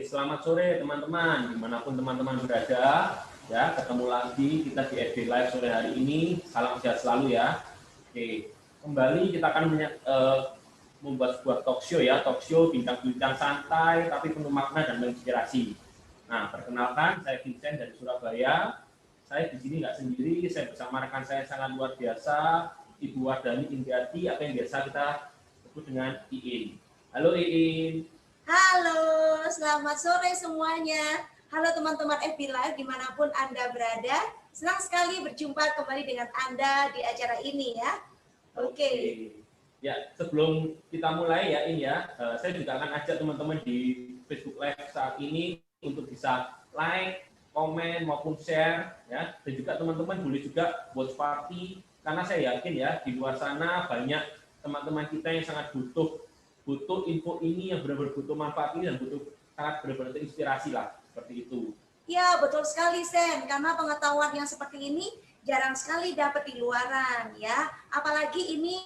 Selamat sore teman-teman, dimanapun teman-teman berada. Ya, ketemu lagi kita di FB Live sore hari ini. Salam sehat selalu ya. Kembali kita akan membuat sebuah talk show bincang-bincang santai tapi penuh makna dan menginspirasi. Nah, perkenalkan saya Vincent dari Surabaya. Saya di sini nggak sendiri, saya bersama rekan saya sangat luar biasa, Ibu Wardani Indiati, atau yang biasa kita sebut dengan Iin. Halo Iin. Halo, selamat sore semuanya. Halo teman-teman FB Live dimanapun Anda berada. Senang sekali berjumpa kembali dengan Anda di acara ini ya. Oke. Ya, sebelum kita mulai ya ini ya, saya juga akan ajak teman-teman di Facebook Live saat ini untuk bisa like, komen maupun share ya. Dan juga teman-teman boleh juga watch party karena saya yakin ya di luar sana banyak teman-teman kita yang sangat butuh info ini, yang benar-benar butuh manfaat ini dan sangat benar-benar terinspirasi lah, seperti itu. Ya, betul sekali Sen, karena pengetahuan yang seperti ini jarang sekali dapat di luaran ya. Apalagi ini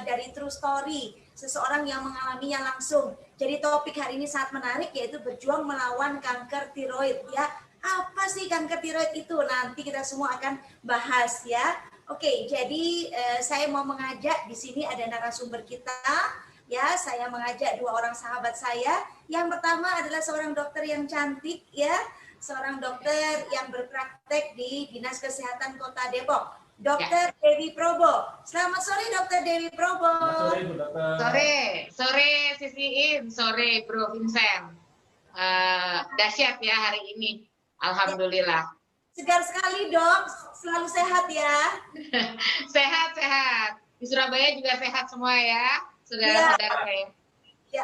dari true story, seseorang yang mengalaminya langsung. Jadi topik hari ini sangat menarik, yaitu berjuang melawan kanker tiroid ya. Apa sih kanker tiroid itu? Nanti kita semua akan bahas ya. Oke, jadi saya mau mengajak di sini ada narasumber kita. Ya, saya mengajak dua orang sahabat saya. Yang pertama adalah seorang dokter yang cantik ya, seorang dokter yang berpraktek di Dinas Kesehatan Kota Depok, Dokter Dewi Probo. Selamat sore Dokter Dewi Probo. Selamat sore Bu Dokter. Sore Sisi In, sore Bro Vincent. Dahsyat ya hari ini, alhamdulillah. Segar sekali Dok, selalu sehat ya. Sehat. Di Surabaya juga sehat semua ya. Saudara-saudara saya. Ya,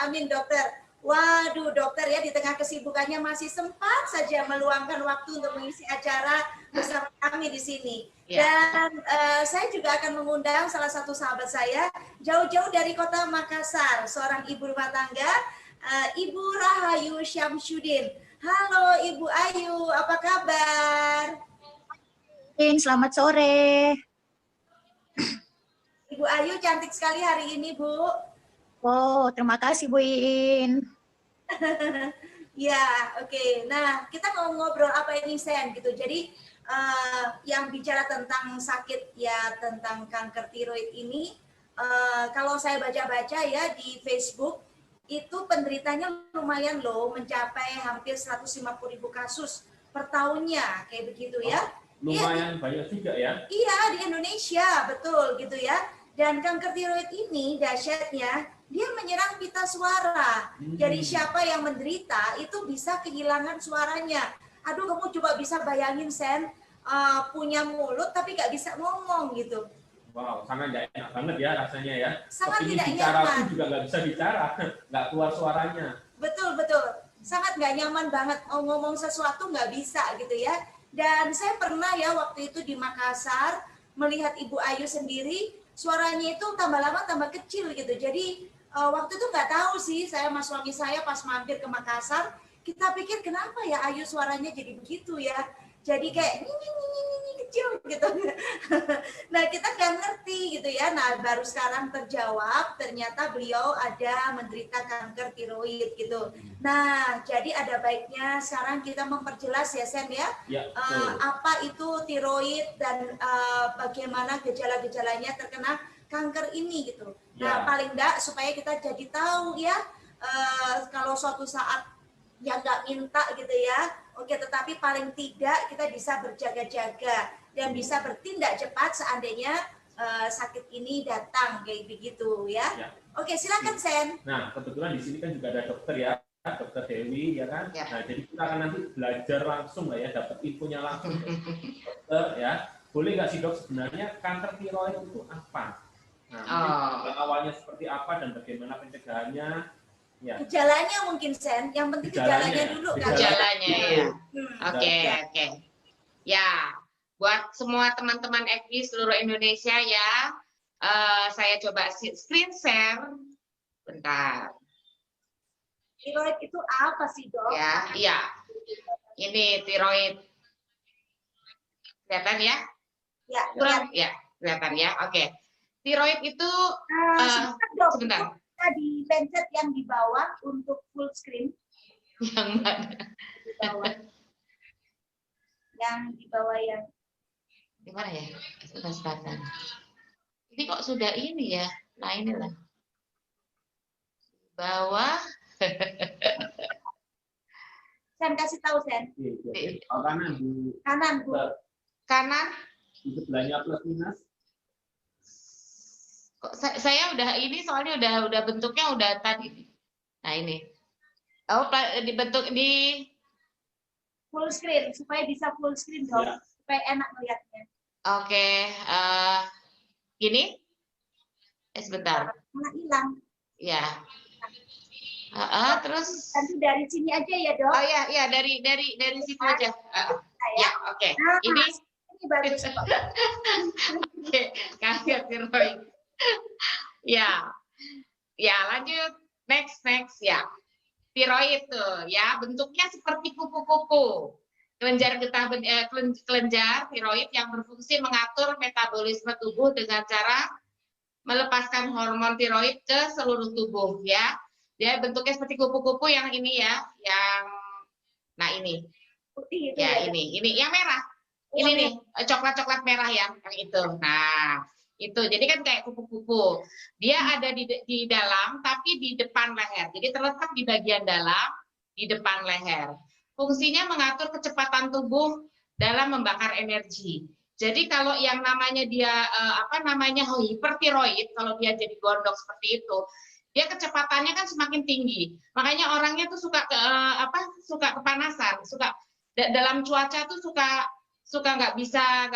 amin dokter. Waduh dokter ya, di tengah kesibukannya masih sempat saja meluangkan waktu untuk mengisi acara bersama kami di sini. Ya. Dan saya juga akan mengundang salah satu sahabat saya jauh-jauh dari kota Makassar, seorang ibu rumah tangga, Ibu Rahayu Syamsuddin. Halo Ibu Ayu, apa kabar? Selamat sore. Ibu Ayu cantik sekali hari ini, Bu. Oh, terima kasih Bu Iin. Ya, oke. Nah, kita mau ngobrol apa ini, Sen? Gitu. Jadi, yang bicara tentang sakit ya, tentang kanker tiroid ini, kalau saya baca-baca ya di Facebook, itu penderitanya lumayan loh, mencapai hampir 150.000 kasus per tahunnya, kayak begitu ya. Lumayan banyak juga ya. Iya, di Indonesia, betul gitu ya. Dan kanker tiroid ini dahsyatnya, dia menyerang pita suara. Jadi siapa yang menderita itu bisa kehilangan suaranya. Aduh, kamu coba bisa bayangin Sen, punya mulut tapi gak bisa ngomong gitu. Wow, sangat gak enak banget ya rasanya ya. Sangat tidak bicara nyaman. pun juga gak bisa bicara, gak keluar suaranya. Betul. Sangat gak nyaman banget, mau ngomong sesuatu gak bisa gitu ya. Dan saya pernah ya waktu itu di Makassar melihat Ibu Ayu sendiri, suaranya itu tambah lama tambah kecil gitu. Jadi waktu itu nggak tahu sih, saya sama suami saya pas mampir ke Makassar, kita pikir kenapa ya Ayu suaranya jadi begitu ya. Jadi kayak kecil gitu. Nah kita nggak ngerti gitu ya. Nah baru sekarang terjawab, ternyata beliau ada menderita kanker tiroid gitu. Nah jadi ada baiknya sekarang kita memperjelas ya Sen ya, apa itu tiroid dan bagaimana gejala-gejalanya terkena kanker ini gitu. Nah paling enggak supaya kita jadi tahu ya, kalau suatu saat yang nggak minta gitu ya, oke, tetapi paling tidak kita bisa berjaga-jaga dan bisa bertindak cepat seandainya sakit ini datang kayak begitu ya. Oke, silakan Sen. Nah kebetulan di sini kan juga ada dokter ya, Dokter Dewi ya kan. Nah jadi kita akan nanti belajar langsung lah ya, dapat infonya langsung dokter ya. Boleh nggak sih dok, sebenarnya kanker tiroid itu apa? Nah, awalnya seperti apa dan bagaimana pencegahannya? Ya. Gejalanya mungkin Sen, yang penting gejalanya dulu kan. Gejalanya ya. Oke. Ya, buat semua teman-teman FB seluruh Indonesia ya, saya coba screen share. Bentar. Tiroid itu apa sih dok? Ya. Ini tiroid. Kelihatan ya? Ya, kelihatan ya. Oke. Tiroid itu sebentar. Di pencet yang di bawah untuk full screen. Yang mana? Di bawah. Yang di bawah yang Gimana ya? Selatan. Ini kok sudah ini ya? Nah inilah. Bawah. Sen kasih tahu Sen. Oh, kanan di Kanan Bu. Kanan. di sebelahnya plus minus. Kok saya udah ini soalnya udah bentuknya udah tadi. Nah ini. Oh, dibentuk di Full screen supaya bisa full screen dong. Ya. Supaya enak melihatnya. oke, gini. Sebentar. Mana hilang? Ya. Terus Nanti dari sini aja ya Dok. oh ya dari situ aja. Ya, oke. Nah, Ini bagus kok. oke, kaget Roy. Ya. Ya, lanjut. Next ya. Tiroid tuh ya, bentuknya seperti kupu-kupu. Kelenjar getah kelenjar tiroid yang berfungsi mengatur metabolisme tubuh dengan cara melepaskan hormon tiroid ke seluruh tubuh ya. Dia bentuknya seperti kupu-kupu yang ini ya, yang nah ini. Putih itu Ya, ya. ini yang merah. Ini nih, coklat-coklat merah yang itu. Nah, itu. Jadi kan kayak kupu-kupu. Dia ada di dalam tapi di depan leher. Jadi terletak di bagian dalam di depan leher. Fungsinya mengatur kecepatan tubuh dalam membakar energi. Jadi kalau yang namanya dia hipertiroid, kalau dia jadi gondok seperti itu, dia kecepatannya kan semakin tinggi. Makanya orangnya tuh suka kepanasan, suka dalam cuaca tuh suka nggak bisa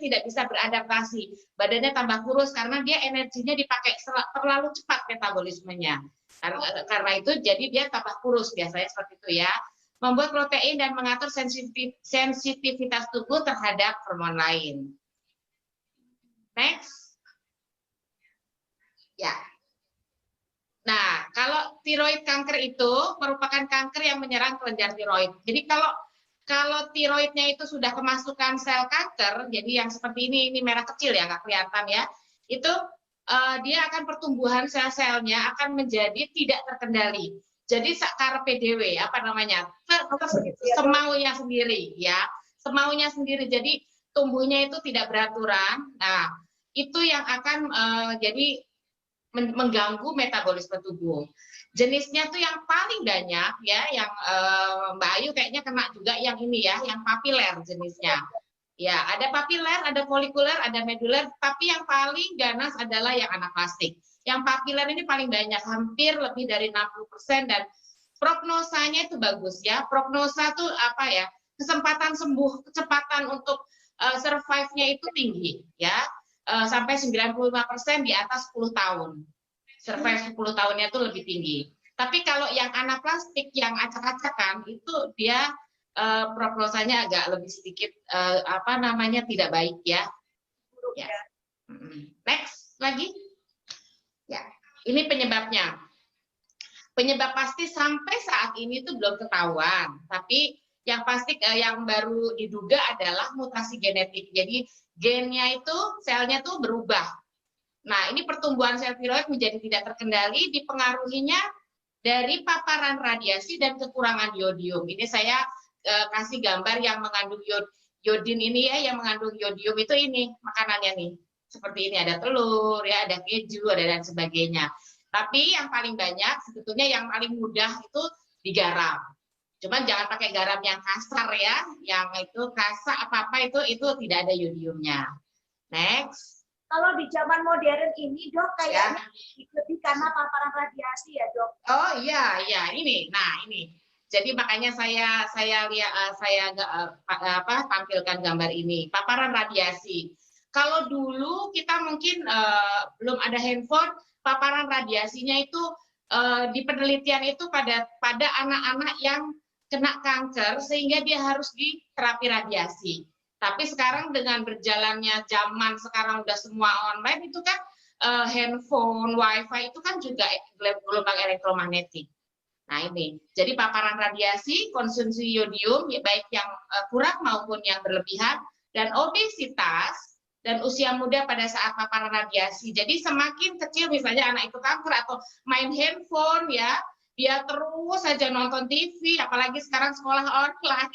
tidak bisa beradaptasi, badannya tambah kurus karena dia energinya dipakai terlalu cepat metabolismenya. Karena itu jadi dia tambah kurus biasanya seperti itu ya. Membuat protein dan mengatur sensitivitas tubuh terhadap hormon lain. Next. Ya. Nah, kalau tiroid kanker itu merupakan kanker yang menyerang kelenjar tiroid. Jadi kalau tiroidnya itu sudah kemasukan sel kanker, jadi yang seperti ini merah kecil ya, nggak kelihatan ya, itu dia akan pertumbuhan sel-selnya akan menjadi tidak terkendali. Jadi sakar PDW, semaunya sendiri ya, semaunya sendiri. Jadi tumbuhnya itu tidak beraturan. Nah, itu yang akan jadi mengganggu metabolisme tubuh. Jenisnya tuh yang paling banyak ya, yang Mbak Ayu kayaknya kena juga yang ini ya, yang papiler jenisnya. Ya, ada papiler, ada folikuler, ada meduler, tapi yang paling ganas adalah yang anaplastik. Yang papiler ini paling banyak, hampir lebih dari 60% dan prognosanya itu bagus ya. Prognosa tuh apa ya? Kesempatan sembuh, kecepatan untuk survive-nya itu tinggi ya. Sampai 95% di atas 10 tahun. Survive 10 tahunnya itu lebih tinggi. Tapi kalau yang anaplastik, yang acak-acakan, itu dia prognosanya agak lebih sedikit tidak baik ya. Ya. Next lagi. Ya, ini penyebabnya. Penyebab pasti sampai saat ini itu belum ketahuan, tapi yang pasti yang baru diduga adalah mutasi genetik. Jadi gennya itu, selnya tuh berubah. Nah, ini pertumbuhan sel tiroid menjadi tidak terkendali, dipengaruhinya dari paparan radiasi dan kekurangan yodium. Ini saya kasih gambar yang mengandung yodin ini ya, yang mengandung yodium itu ini makanannya nih. Seperti ini ada telur, ya, ada keju, ada dan sebagainya. Tapi yang paling banyak sebetulnya yang paling mudah itu di garam. Cuman jangan pakai garam yang kasar ya, yang itu kasar apa-apa itu tidak ada yodiumnya. Next. Kalau di zaman modern ini Dok kayaknya lebih karena paparan radiasi ya Dok. Oh iya ini. Nah ini. Jadi makanya saya tampilkan gambar ini. Paparan radiasi. Kalau dulu kita mungkin belum ada handphone, paparan radiasinya itu di penelitian itu pada anak-anak yang kena kanker sehingga dia harus di terapi radiasi. Tapi sekarang dengan berjalannya zaman sekarang udah semua online itu kan handphone, wifi itu kan juga gelombang elektromagnetik. Nah ini, jadi paparan radiasi, konsumsi yodium, baik yang kurang maupun yang berlebihan, dan obesitas dan usia muda pada saat paparan radiasi. Jadi semakin kecil misalnya anak itu kanker atau main handphone ya, dia terus saja nonton TV, apalagi sekarang sekolah online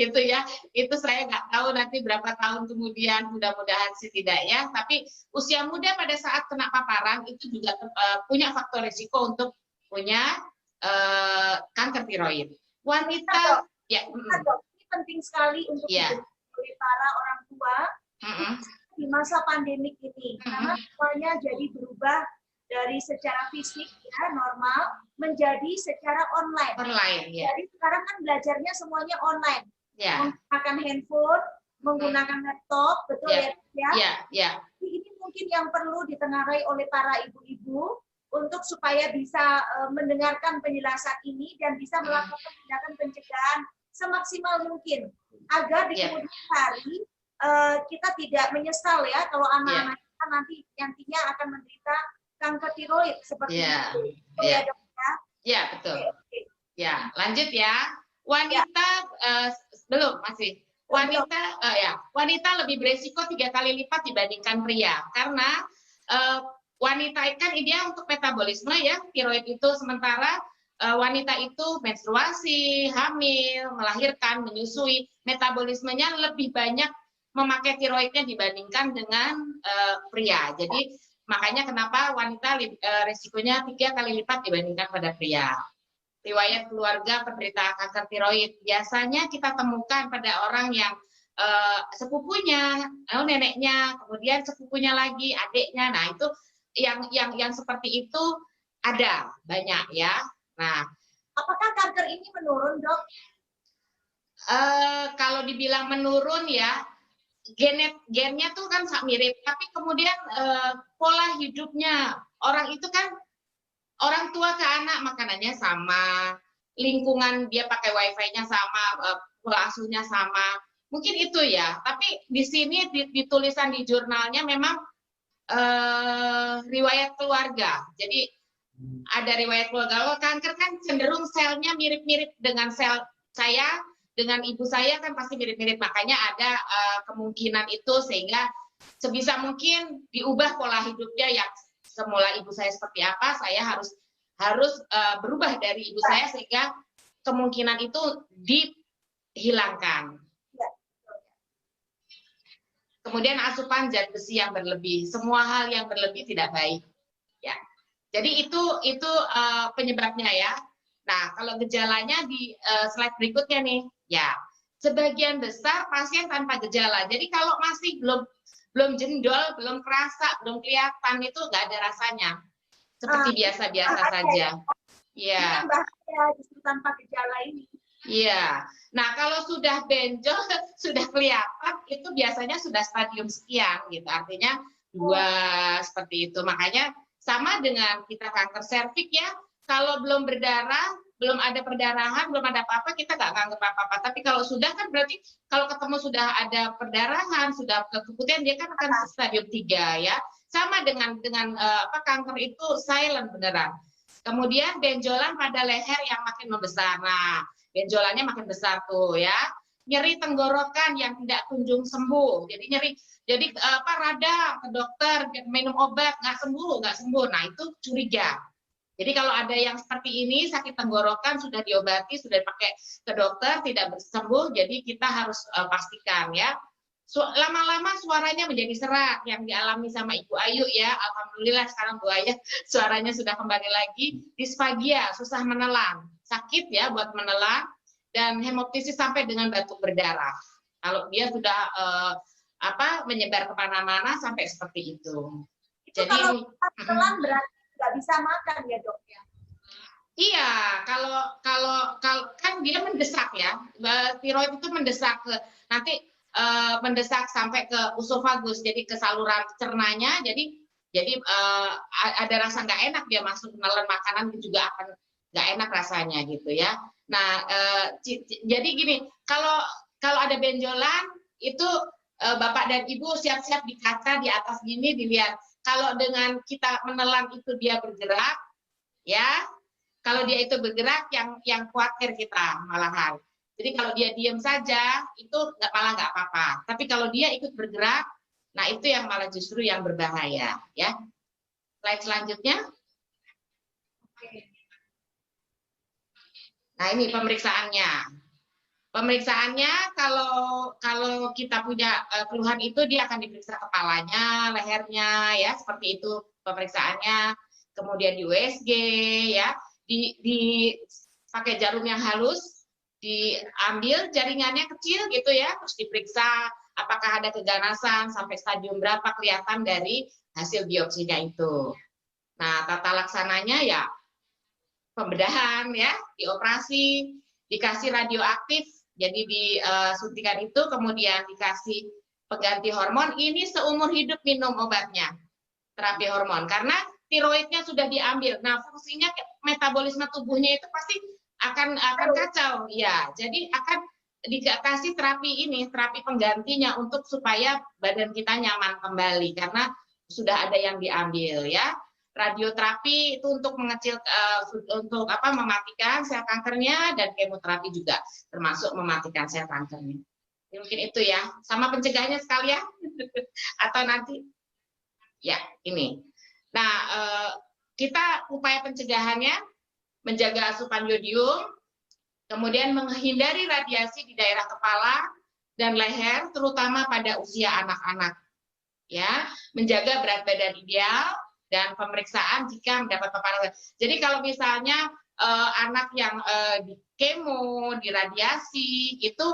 gitu ya. Itu saya nggak tahu nanti berapa tahun kemudian, mudah-mudahan sih tidak ya. Tapi usia muda pada saat kena paparan itu juga punya faktor risiko untuk punya kanker tiroid. Wanita ya, ini penting sekali untuk oleh para orang tua di masa pandemik ini, karena semuanya jadi berubah dari secara fisik ya normal menjadi secara online. Jadi sekarang kan belajarnya semuanya online, menggunakan handphone, menggunakan laptop, betul ya? Ini mungkin yang perlu ditengarai oleh para ibu-ibu untuk supaya bisa mendengarkan penjelasan ini dan bisa melakukan tindakan pencegahan semaksimal mungkin agar di kemudian hari kita tidak menyesal ya kalau anak-anak kita nantinya akan menderita kanker tiroid seperti itu. Ya, Dok ya. Ya, betul. Ya, lanjut ya. Wanita belum masih. Wanita lebih beresiko 3 kali lipat dibandingkan pria karena wanita kan ideal untuk metabolisme ya, tiroid itu, sementara wanita itu menstruasi, hamil, melahirkan, menyusui, metabolismenya lebih banyak memakai tiroidnya dibandingkan dengan pria. Jadi makanya kenapa wanita risikonya 3 kali lipat dibandingkan pada pria. Riwayat keluarga penderita kanker tiroid biasanya kita temukan pada orang yang sepupunya, neneknya, kemudian sepupunya lagi, adiknya. Nah, itu yang seperti itu ada banyak ya. Nah, apakah kanker ini menurun, Dok? Kalau dibilang menurun ya, gennya tuh kan mirip, tapi kemudian pola hidupnya orang itu kan, orang tua ke anak makanannya sama, lingkungan dia pakai wifi-nya sama, pola asuhnya sama, mungkin itu ya. Tapi di sini di tulisan di jurnalnya memang riwayat keluarga. Jadi ada riwayat keluarga. Kalau kanker kan cenderung selnya mirip-mirip dengan sel saya, dengan ibu saya kan pasti mirip-mirip. Makanya ada kemungkinan itu, sehingga sebisa mungkin diubah pola hidupnya yang semula ibu saya seperti apa, saya harus berubah dari ibu saya sehingga kemungkinan itu dihilangkan. Kemudian asupan zat besi yang berlebih, semua hal yang berlebih tidak baik. Ya, jadi itu penyebabnya ya. Nah, kalau gejalanya di slide berikutnya nih, ya sebagian besar pasien tanpa gejala. Jadi kalau masih belum jendol, belum kerasa, belum kelihatan, itu nggak ada rasanya, seperti biasa-biasa saja. Ya. Bahaya justru tanpa gejala ini. Iya. Nah, kalau sudah benjol, sudah kelihatan, itu biasanya sudah stadium sekian, gitu. Artinya 2 seperti itu. Makanya sama dengan kita kanker serviks ya, kalau belum berdarah, belum ada perdarahan, belum ada apa-apa, kita nggak nganggap apa-apa. Tapi kalau sudah kan berarti kalau ketemu sudah ada perdarahan, sudah keputihan, dia kan akan stadium 3 ya. Sama dengan kanker itu silent beneran. Kemudian benjolan pada leher yang makin membesar. Nah, benjolannya makin besar tuh ya. Nyeri tenggorokan yang tidak kunjung sembuh. Jadi radang ke dokter, minum obat nggak sembuh. Nah, itu curiga. Jadi kalau ada yang seperti ini, sakit tenggorokan sudah diobati, sudah pakai ke dokter, tidak sembuh, jadi kita harus pastikan ya. Lama-lama suaranya menjadi serak yang dialami sama Ibu Ayu ya. Alhamdulillah sekarang Bu Ayu suaranya sudah kembali lagi. Disfagia, susah menelan, sakit ya buat menelan, dan hemoptisis sampai dengan batuk berdarah. Kalau dia sudah menyebar kemana-mana sampai seperti itu. Jadi kalau menelan berarti nggak bisa makan ya, Dok ya? Iya, kalau kan dia mendesak ya, tiroid itu mendesak nanti mendesak sampai ke usofagus, jadi ke saluran cernanya, jadi ada rasa nggak enak, dia masuk menelan makanan juga akan nggak enak rasanya gitu ya. Nah, jadi gini, kalau ada benjolan itu Bapak dan Ibu siap-siap di kaca di atas gini dilihat. Kalau dengan kita menelan itu dia bergerak, ya. Kalau dia itu bergerak, yang khawatir kita malahan. Jadi kalau dia diam saja, itu malah nggak apa-apa. Tapi kalau dia ikut bergerak, nah itu yang malah justru yang berbahaya, ya. Slide selanjutnya. Nah, ini pemeriksaannya. Pemeriksaannya kalau kita punya keluhan itu dia akan diperiksa kepalanya, lehernya ya, seperti itu pemeriksaannya. Kemudian di USG ya, di pakai jarum yang halus, diambil jaringannya kecil gitu ya, terus diperiksa apakah ada keganasan sampai stadium berapa kelihatan dari hasil biopsinya itu. Nah, tata laksananya ya pembedahan ya, dioperasi, dikasih radioaktif, jadi disuntikan itu, kemudian dikasih pengganti hormon. Ini seumur hidup minum obatnya, terapi hormon, karena tiroidnya sudah diambil. Nah, fungsinya metabolisme tubuhnya itu pasti akan kacau, ya. Jadi akan dikasih terapi ini, terapi penggantinya untuk supaya badan kita nyaman kembali, karena sudah ada yang diambil ya. Radioterapi itu untuk mengecil untuk mematikan sel kankernya, dan kemoterapi juga termasuk mematikan sel kankernya. Mungkin itu ya, sama pencegahannya sekalian atau nanti ya ini. Nah, kita upaya pencegahannya menjaga asupan yodium, kemudian menghindari radiasi di daerah kepala dan leher, terutama pada usia anak-anak. Ya, menjaga berat badan ideal, dan pemeriksaan jika mendapat paparan. Jadi kalau misalnya anak yang di kemo, di radiasi, itu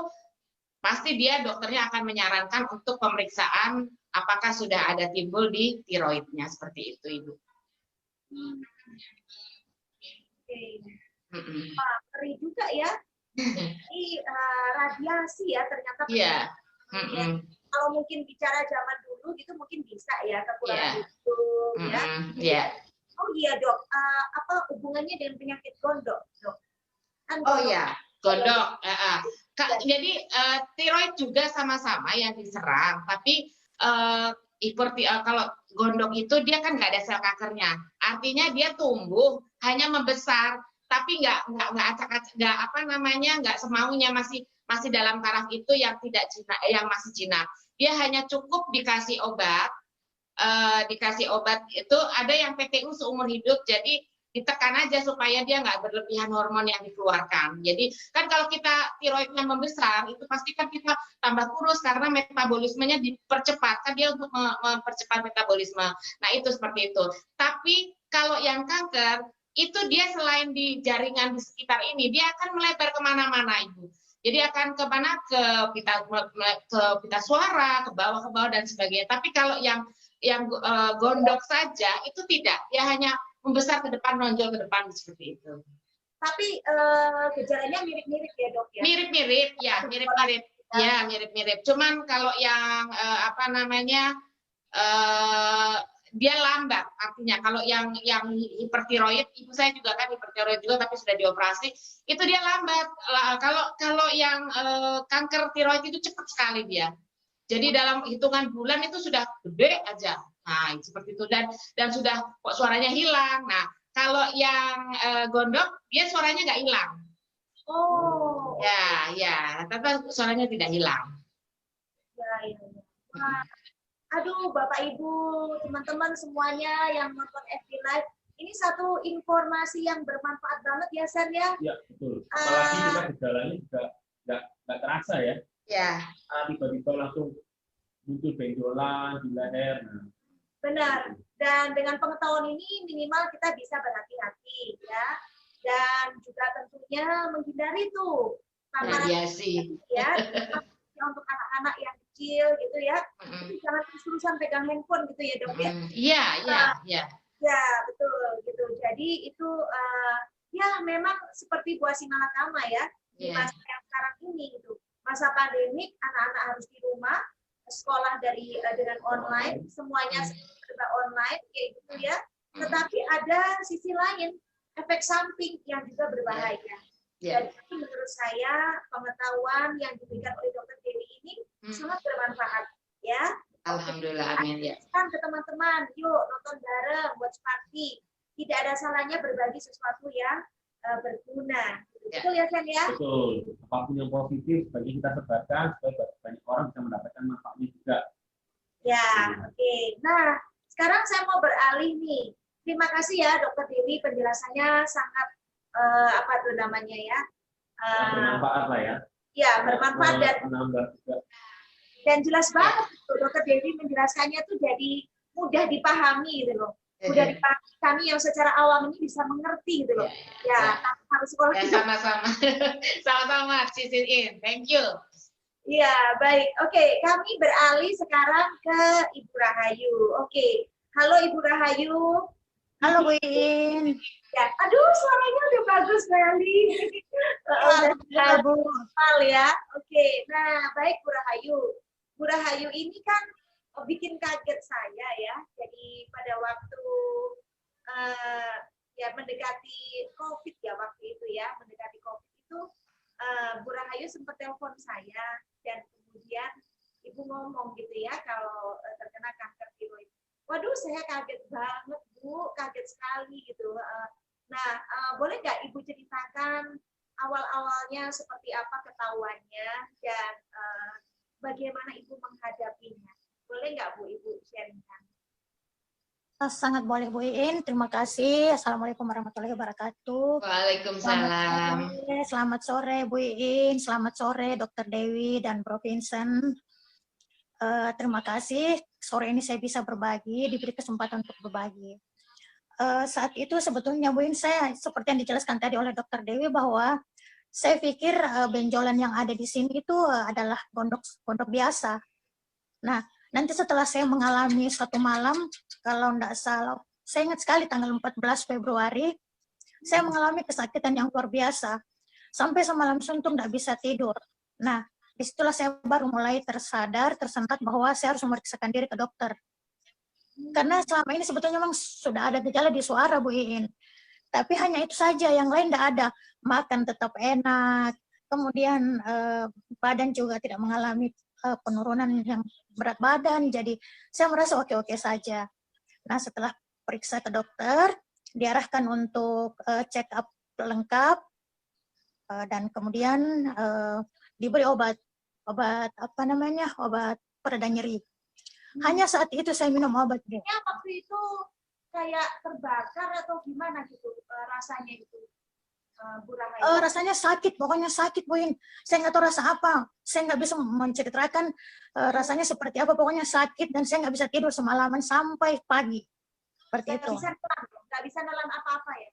pasti dia dokternya akan menyarankan untuk pemeriksaan apakah sudah ada timbul di tiroidnya, seperti itu, Ibu. Ngeri juga ya. Ini radiasi ya ternyata. Iya. Kalau mungkin bicara zaman dulu gitu mungkin bisa ya, kekurangan itu ya. Oh iya dok, apa hubungannya dengan penyakit gondok dok? Oh iya, gondok. Jadi tiroid juga sama-sama yang diserang, tapi kalau gondok itu dia kan nggak ada sel kankernya, artinya dia tumbuh hanya membesar, tapi nggak acak-acak, nggak semaunya, masih dalam taraf itu yang tidak jinak, yang masih jinak. Dia hanya cukup dikasih obat, itu ada yang PTU seumur hidup, jadi ditekan aja supaya dia nggak berlebihan hormon yang dikeluarkan. Jadi kan kalau kita tiroidnya membesar, itu pasti kan kita tambah kurus karena metabolismenya dipercepat, kan dia untuk mempercepat metabolisme. Nah itu seperti itu. Tapi kalau yang kanker, itu dia selain di jaringan di sekitar ini, dia akan melebar kemana-mana, Ibu. Jadi akan ke pita suara, ke bawah dan sebagainya. Tapi kalau yang gondok saja itu tidak, dia hanya membesar ke depan, nonjol ke depan seperti itu. Tapi gejalanya mirip-mirip ya dok ya? Mirip-mirip ya, mirip-mirip. Ya, mirip-mirip. Cuman kalau yang dia lambat, artinya kalau yang hipertiroid, ibu saya juga kan hipertiroid juga tapi sudah dioperasi, itu dia lambat. Kalau yang kanker tiroid itu cepat sekali dia. Jadi dalam hitungan bulan itu sudah gede aja. Nah, seperti itu, dan sudah kok suaranya hilang. Nah, kalau yang gondok dia suaranya nggak hilang. Oh. Ya, tapi suaranya tidak hilang. Ya. Nah, aduh, Bapak Ibu, teman-teman semuanya yang nonton FB Live, ini satu informasi yang bermanfaat banget ya, Sen ya? Iya, betul. Apalagi kita gejalanya juga nggak terasa ya. Ya. Tiba-tiba langsung muncul benjolan di leher. Benar. Dan dengan pengetahuan ini minimal kita bisa berhati-hati ya. Dan juga tentunya menghindari tuh radiasi ya. Untuk anak-anak yang kecil gitu ya. Jangan terus-terusan pegang handphone gitu ya, Dok ya. Iya. Ya, betul gitu. Jadi itu ya memang seperti buah simalakama ya. Di masa yang sekarang ini gitu. Masa pandemik, anak-anak harus di rumah, sekolah dengan online, semuanya serba online kayak gitu ya. Tetapi ada sisi lain, efek samping yang juga berbahaya. Dan itu menurut saya pengetahuan yang diberikan oleh Dr. Dewi ini sangat bermanfaat ya. Alhamdulillah, amin ya. Ke teman-teman, yuk nonton bareng, watch party. Tidak ada salahnya berbagi sesuatu yang berguna. Betul ya, Sen ya? Betul. Apapun yang positif bagi kita sebarkan supaya banyak orang bisa mendapatkan manfaatnya juga. Ya, oke. Nah, sekarang saya mau beralih nih. Terima kasih ya, Dr. Dewi, penjelasannya sangat bermanfaat lah ya. Ya, bermanfaat dan menambah juga. Dan jelas banget Dokter Dewi menjelaskannya tuh jadi mudah dipahami gitu loh. Mudah dipahami, kami yang secara awam ini bisa mengerti gitu loh. Ya, harus sekolah. Ya, sama-sama. Sama-sama, Cisin. Thank you. Iya, baik. Oke, kami beralih sekarang ke Ibu Rahayu. Oke. Halo Ibu Rahayu. Halo Bu Iin. Ya, aduh suaranya udah bagus sekali. Halo Bu. Ya. Oke, nah baik Bu Rahayu. Bu Rahayu ini kan bikin kaget saya ya. Jadi pada waktu ya mendekati COVID ya waktu itu ya, mendekati COVID itu Bu Rahayu sempat telepon saya dan kemudian Ibu ngomong gitu ya kalau terkena kanker tiroid. Waduh, saya kaget banget Bu, kaget sekali gitu. Nah, boleh nggak Ibu ceritakan awal-awalnya seperti apa ketahuannya dan bagaimana Ibu menghadapinya? Boleh nggak Bu Ibu sharingkan? Sangat boleh Bu Iin, terima kasih. Assalamualaikum warahmatullahi wabarakatuh. Waalaikumsalam. Selamat sore Bu Iin, selamat sore Dokter Dewi dan Prof. Vincent. Terima kasih, sore ini saya bisa berbagi, diberi kesempatan untuk berbagi. Saat itu sebetulnya Bu Iin, saya seperti yang dijelaskan tadi oleh Dokter Dewi bahwa saya pikir benjolan yang ada di sini itu adalah gondok biasa. Nah, nanti setelah saya mengalami suatu malam, kalau tidak salah, saya ingat sekali tanggal 14 Februari, saya mengalami kesakitan yang luar biasa. Sampai semalam suntuk tidak bisa tidur. Nah, disitulah saya baru mulai tersentak bahwa saya harus memeriksakan diri ke dokter. Karena selama ini sebetulnya memang sudah ada gejala di suara Bu Iin. Tapi hanya itu saja, yang lain tidak ada. Makan tetap enak, kemudian badan juga tidak mengalami penurunan yang berat badan, jadi saya merasa oke-oke saja. Nah, setelah periksa ke dokter, diarahkan untuk check up lengkap, dan kemudian diberi obat apa namanya, obat pereda nyeri. Hanya saat itu saya minum obat. Waktu itu kayak terbakar atau gimana gitu rasanya itu? Rasanya sakit, pokoknya sakit Bu Iin. Saya nggak tahu rasa apa, saya nggak bisa menceritakan rasanya seperti apa, pokoknya sakit dan saya nggak bisa tidur semalaman sampai pagi. Seperti itu. Nggak bisa nelan apa-apa ya?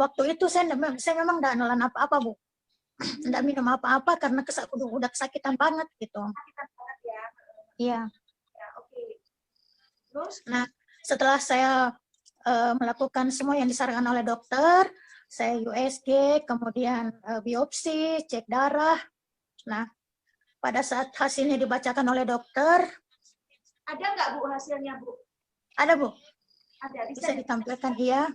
Waktu itu saya memang nggak nelan apa-apa Bu, nggak minum apa-apa karena udah kesakitan banget gitu. Kesakitan banget ya? Iya. Ya, oke. Terus? Nah, setelah saya melakukan semua yang disarankan oleh dokter, saya USG, kemudian biopsi, cek darah. Nah, pada saat hasilnya dibacakan oleh dokter, ada nggak Bu hasilnya Bu? Ada Bu. Ada. Bisa ditampilkan, iya.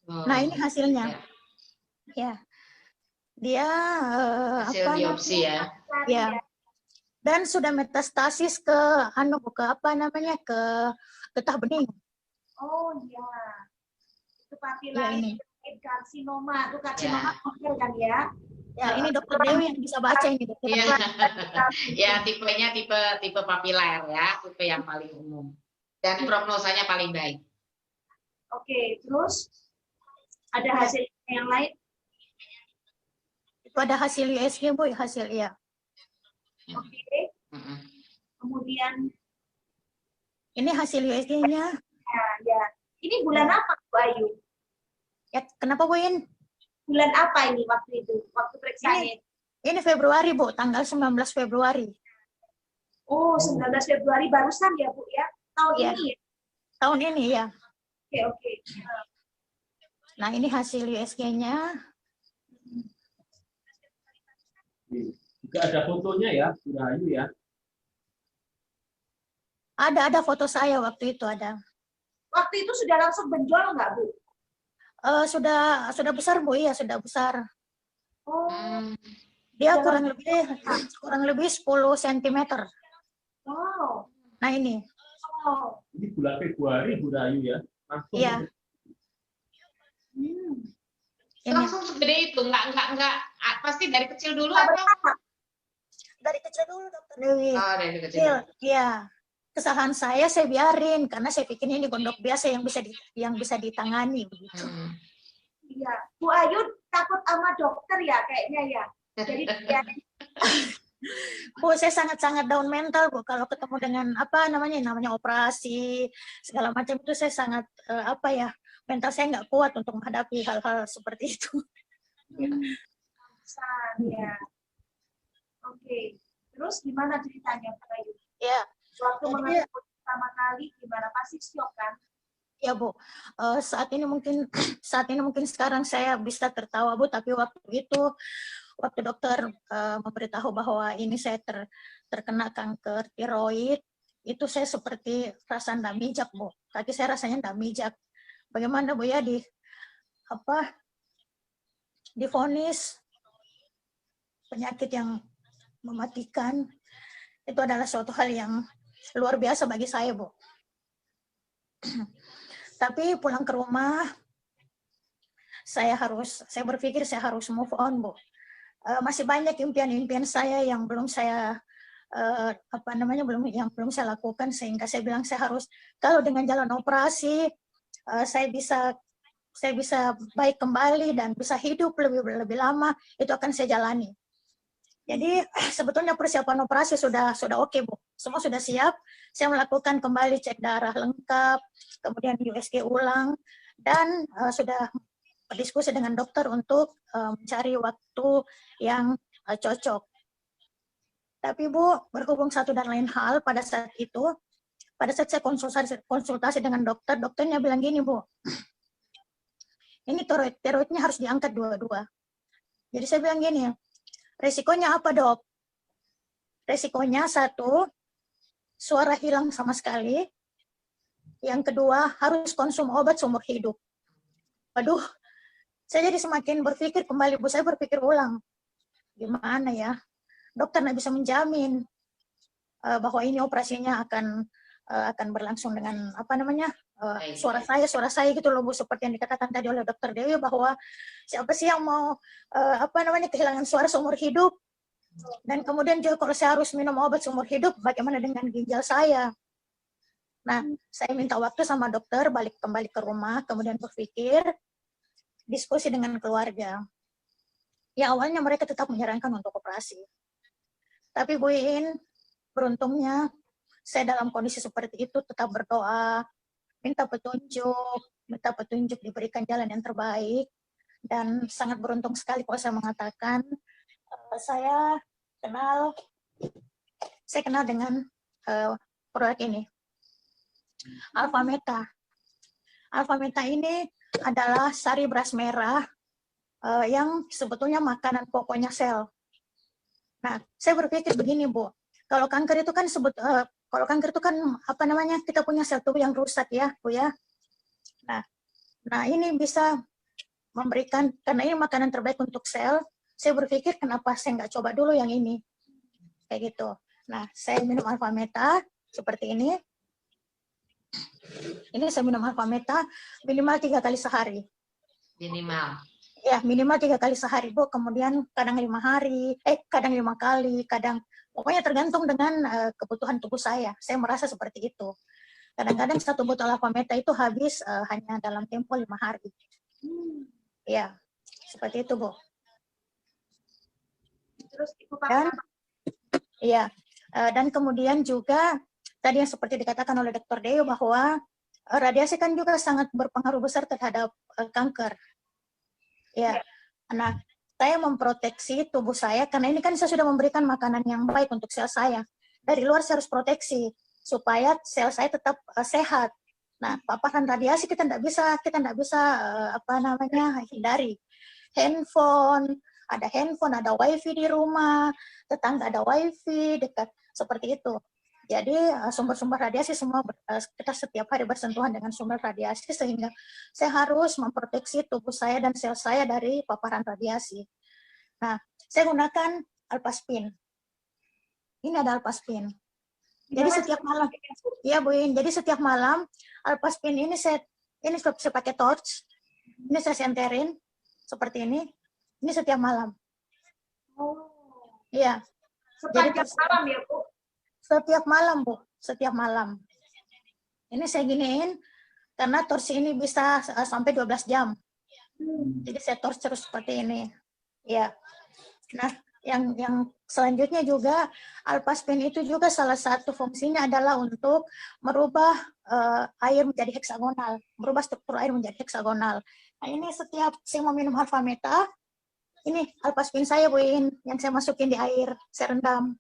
Nah, ini hasilnya. Ya. Dia hasil biopsi ya. Ya. Dan sudah metastasis ke ke getah bening. Oh iya. Itu papilari karsinoma, itu karsinoma kan ya. Ya, ini Dokter Dewi yang bisa baca ini Dokter. Iya. Ya, tipenya tipe papiler ya, tipe yang paling umum. Dan prognosanya paling baik. Oke, terus ada hasil yang lain? Itu ada hasil USG Bu, hasil iya. Oke. Kemudian ini hasil USG-nya. Ya. Ini bulan apa Bu Ayu? Ya, kenapa Bu Iin? Bulan apa ini waktu itu? Waktu periksaan ini Februari Bu, tanggal 19 Februari. Oh, 19 Februari barusan ya Bu ya? Tahun ini ya? Tahun ini ya. Oke. Nah, ini hasil USG-nya. Juga ada fotonya ya, Bu Rahayu ya. Ada foto saya waktu itu ada. Waktu itu sudah langsung benjol nggak Bu? Sudah besar Bu, ya sudah besar. Oh. Dia kurang lebih 10 cm. Wow. Nah ini. Oh. Ini bulan Februari Bu Rahayu ya. Langsung. Iya. Langsung segede itu, enggak pasti dari kecil dulu atau? Dari kecil dulu Dokter Dewi. Oh, dari kecil. Iya. kesalahan saya biarin karena saya pikir ini gondok biasa yang bisa ditangani begitu. Iya, Bu Ayu takut sama dokter ya kayaknya ya. Jadi ya, Bu, saya sangat-sangat down mental, Bu. Kalau ketemu dengan namanya operasi segala macam itu saya sangat mental saya nggak kuat untuk menghadapi hal-hal seperti itu. ya. Oke. Terus gimana ceritanya, Bu Ayu? Ya. Waktu mengenai pertama kali gimana? Pasti shock kan? Ya, Bu. Saat ini mungkin sekarang saya bisa tertawa, Bu, tapi waktu dokter memberitahu bahwa ini saya terkena kanker tiroid, itu saya seperti rasa ndak mijak, Bu. Kaki saya rasanya ndak mijak. Bagaimana, Bu, ya divonis penyakit yang mematikan, itu adalah suatu hal yang luar biasa bagi saya, Bu. Tapi pulang ke rumah, saya berpikir saya harus move on, Bu. Masih banyak impian-impian saya yang belum saya belum saya lakukan, sehingga saya bilang saya harus, kalau dengan jalan operasi saya bisa baik kembali dan bisa hidup lebih lama, itu akan saya jalani. Jadi sebetulnya persiapan operasi sudah oke, Bu. Semua sudah siap. Saya melakukan kembali cek darah lengkap, kemudian USG ulang, dan sudah berdiskusi dengan dokter untuk mencari waktu yang cocok. Tapi, Bu, berhubung satu dan lain hal, pada saat saya konsultasi dengan dokternya bilang gini, Bu, ini tiroidnya harus diangkat dua-dua. Jadi saya bilang gini, resikonya apa, Dok? Resikonya satu, suara hilang sama sekali. Yang kedua, harus konsum obat seumur hidup. Waduh, saya jadi semakin berpikir kembali, Bu. Saya berpikir ulang. Gimana ya? Dokter nggak bisa menjamin bahwa ini operasinya akan berlangsung dengan suara saya gitu loh, Bu, seperti yang dikatakan tadi oleh Dokter Dewi, bahwa siapa sih yang mau kehilangan suara seumur hidup. Dan kemudian juga kalau saya harus minum obat seumur hidup, bagaimana dengan ginjal saya? Nah, saya minta waktu sama dokter, balik kembali ke rumah, kemudian berpikir, diskusi dengan keluarga. Ya, awalnya mereka tetap menyarankan untuk operasi. Tapi Bu Iin, beruntungnya saya dalam kondisi seperti itu tetap berdoa, minta petunjuk diberikan jalan yang terbaik, dan sangat beruntung sekali kalau saya mengatakan saya kenal dengan produk ini, Alpha Meta. Alpha Meta ini adalah sari beras merah yang sebetulnya makanan pokoknya sel. Nah, saya berpikir begini, Bu, kalau kanker itu kan kita punya sel tubuh yang rusak ya, Bu ya. Nah ini bisa memberikan, karena ini makanan terbaik untuk sel, saya berpikir kenapa saya nggak coba dulu yang ini, kayak gitu. Nah, saya minum Alpha Meta seperti ini. Ini saya minum Alpha Meta minimal 3 kali sehari. Minimal. Ya, minimal 3 kali sehari, Bu. Kemudian kadang 5 hari, kadang 5 kali, pokoknya tergantung dengan kebutuhan tubuh saya. Saya merasa seperti itu. Kadang-kadang 1 botol Alpha Meta itu habis hanya dalam tempo 5 hari. Ya, seperti itu, Bu. Terus Ibu pakai apa? Iya, dan kemudian juga tadi yang seperti dikatakan oleh Dr. Dewi bahwa radiasi kan juga sangat berpengaruh besar terhadap kanker. Ya, nah saya memproteksi tubuh saya karena ini kan saya sudah memberikan makanan yang baik untuk sel saya. Dari luar saya harus proteksi supaya sel saya tetap sehat. Nah, paparan radiasi kita tidak bisa hindari. Ada wifi di rumah, tetangga ada wifi dekat, seperti itu. Jadi sumber-sumber radiasi semua kita setiap hari bersentuhan dengan sumber radiasi, sehingga saya harus memproteksi tubuh saya dan sel saya dari paparan radiasi. Nah, saya gunakan Alphaspin. Ini ada Alphaspin. Jadi setiap malam, ya Bu In, jadi setiap malam Alphaspin ini saya pakai torch. Ini saya senterin seperti ini. Ini setiap malam. Oh. Iya. Sepanjang malam ya, Bu? Setiap malam, Bu. setiap malam. Ini saya giniin karena torsi ini bisa sampai 12 jam. Jadi saya torsi terus seperti ini. Ya. Nah, yang selanjutnya juga Alpaspin itu juga salah satu fungsinya adalah untuk merubah air menjadi heksagonal, merubah struktur air menjadi heksagonal. Nah, ini setiap saya mau minum Alfameta, ini Alpaspin saya Bu In, yang saya masukin di air, saya rendam.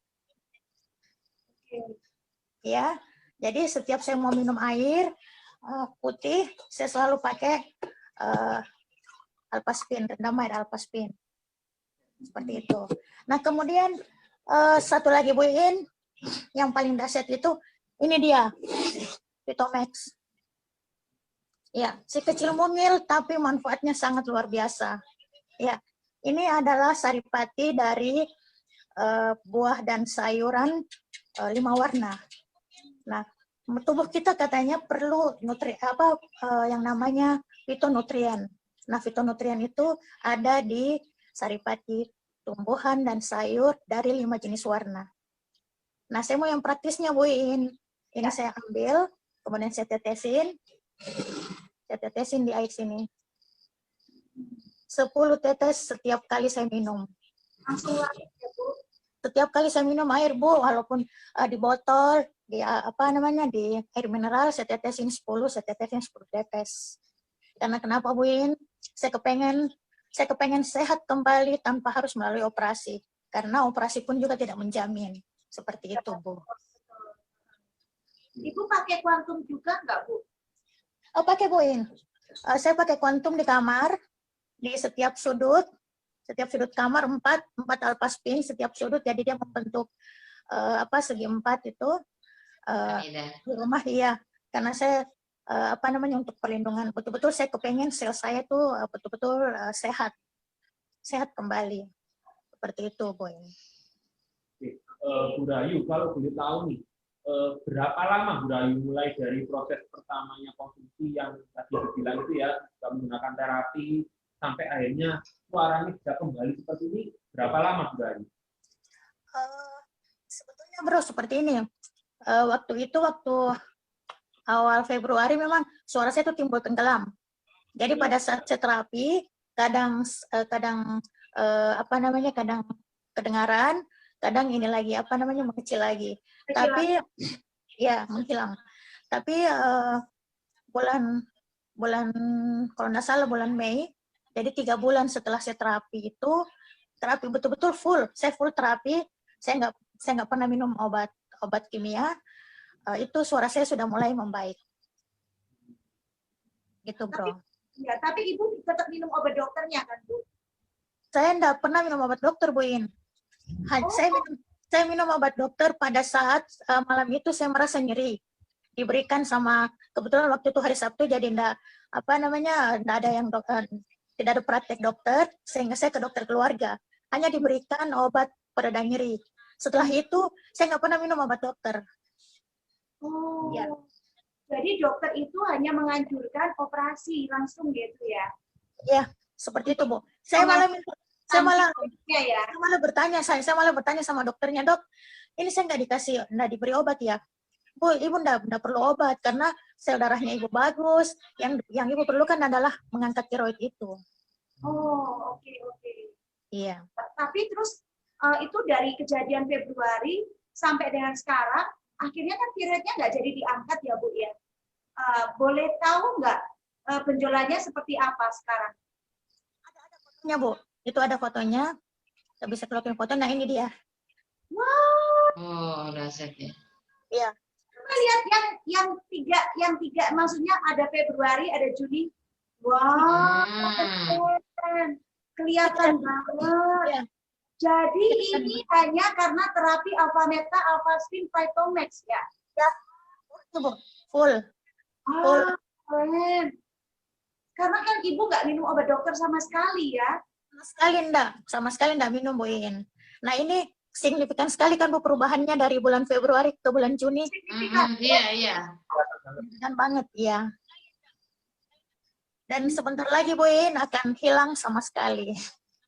Ya, jadi setiap saya mau minum air putih, saya selalu pakai Alpaspin, rendam air Alpaspin. Seperti itu. Nah, kemudian satu lagi Bu In, yang paling dahsyat itu, ini dia, Vitomax. Ya, si kecil mungil, tapi manfaatnya sangat luar biasa. Ya, ini adalah saripati dari buah dan sayuran 5 warna. Nah, tubuh kita katanya perlu yang namanya fitonutrien. Nah, fitonutrien itu ada di saripati, tumbuhan dan sayur dari 5 jenis warna. Nah, saya mau yang praktisnya Bu In. Ini saya ambil, kemudian saya tetesin. Saya tetesin di air sini. 10 tetes setiap kali saya minum. Langsung lagi ya Bu. Setiap kali saya minum air Bu, walaupun di botol, di di air mineral, saya tetesin 10 tetes. Karena kenapa Bu In? Saya kepengen sehat kembali tanpa harus melalui operasi. Karena operasi pun juga tidak menjamin. Seperti itu, Bu. Ibu pakai kuantum juga nggak, Bu? Oh, pakai Bu In. Saya pakai kuantum di kamar, di setiap sudut kamar 4 Alpaspin setiap sudut, jadi dia membentuk segi 4 itu di rumah. Iya, karena saya untuk perlindungan, betul-betul saya kepengen sel saya tuh betul-betul sehat kembali, seperti itu Bu. Bu Rayu, kalau boleh tahu nih, berapa lama Bu Rayu mulai dari proses pertamanya konsumsi yang tadi dibilang itu ya, kita menggunakan terapi sampai akhirnya suaranya bisa kembali seperti ini, berapa lama Bu Rayu? Sebetulnya Bro seperti ini. Waktu awal Februari memang suara saya itu timbul tenggelam. Jadi pada saat saya terapi kadang kadang kedengaran, kadang ini lagi mengecil lagi. Tapi ya menghilang. Tapi bulan kalau nggak salah bulan Mei, jadi 3 bulan setelah saya terapi betul-betul full. Saya full terapi. Saya nggak pernah minum obat kimia. Itu suara saya sudah mulai membaik. Gitu, Bro. Tapi Ibu tetap minum obat dokternya kan, Bu? Saya enggak pernah minum obat dokter, Bu In. Saya minum obat dokter pada saat malam itu saya merasa nyeri. Diberikan kebetulan waktu itu hari Sabtu, jadi enggak ada yang dokter, tidak ada praktek dokter, sehingga saya ke dokter keluarga. Hanya diberikan obat pereda nyeri. Setelah itu, saya nggak pernah minum obat dokter. Oh, ya. Jadi dokter itu hanya menganjurkan operasi langsung gitu ya? Ya, seperti itu Bu. Saya malah bertanya sama dokternya, Dok, ini saya nggak diberi obat ya? Bu, Ibu nggak perlu obat karena sel darahnya Ibu bagus. Yang Ibu perlukan adalah mengangkat tiroid itu. Oh, oke. Iya. Tapi terus itu dari kejadian Februari sampai dengan sekarang, akhirnya kan tiroidnya nggak jadi diangkat ya Bu ya? Boleh tahu nggak benjolannya seperti apa sekarang? Ada fotonya Bu, itu ada fotonya. Kita bisa keluarin foto. Nah ini dia. Wow. Oh, dahsyatnya. Iya. Coba lihat yang tiga, maksudnya ada Februari, ada Juni. Wow, kelihatan banget. Ya. Jadi ini hanya karena terapi Alfameta, Alpaspin, Vitomax ya? Ya, full. Keren. Karena kan Ibu nggak minum obat dokter sama sekali ya? Sama sekali enggak minum Bu In. Nah ini signifikan sekali kan Bu perubahannya dari bulan Februari ke bulan Juni. Iya. Signifikan banget ya. Dan sebentar lagi Bu In akan hilang sama sekali.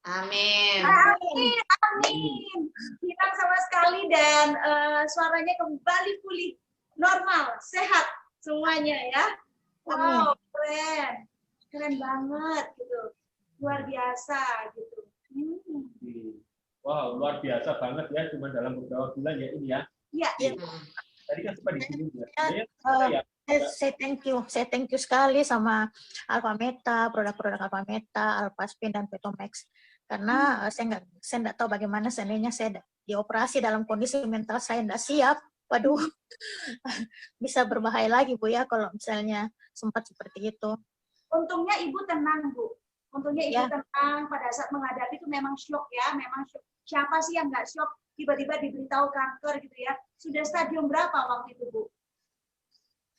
Amin. Hilang sama sekali dan suaranya kembali pulih. semuanya ya. Wow, keren. Keren banget gitu. Luar biasa gitu. Wow, luar biasa banget ya, cuma dalam beberapa bulan ya ini ya. Iya. Tadi kan sempat disinggung ya. Saya thank you sekali sama Alpha Meta, produk-produk Alpha Meta, Alphaspin dan Petomax. Karena saya nggak tahu bagaimana seandainya saya dioperasi dalam kondisi mental saya nggak siap. Waduh, bisa berbahaya lagi Bu ya kalau misalnya sempat seperti itu. Untungnya Ibu tenang Bu. Untungnya Ibu Ya. tenang pada saat menghadapi itu memang shock ya, memang shock. Siapa sih yang nggak shock tiba-tiba diberitahu kanker gitu ya? Sudah stadium berapa waktu itu Bu?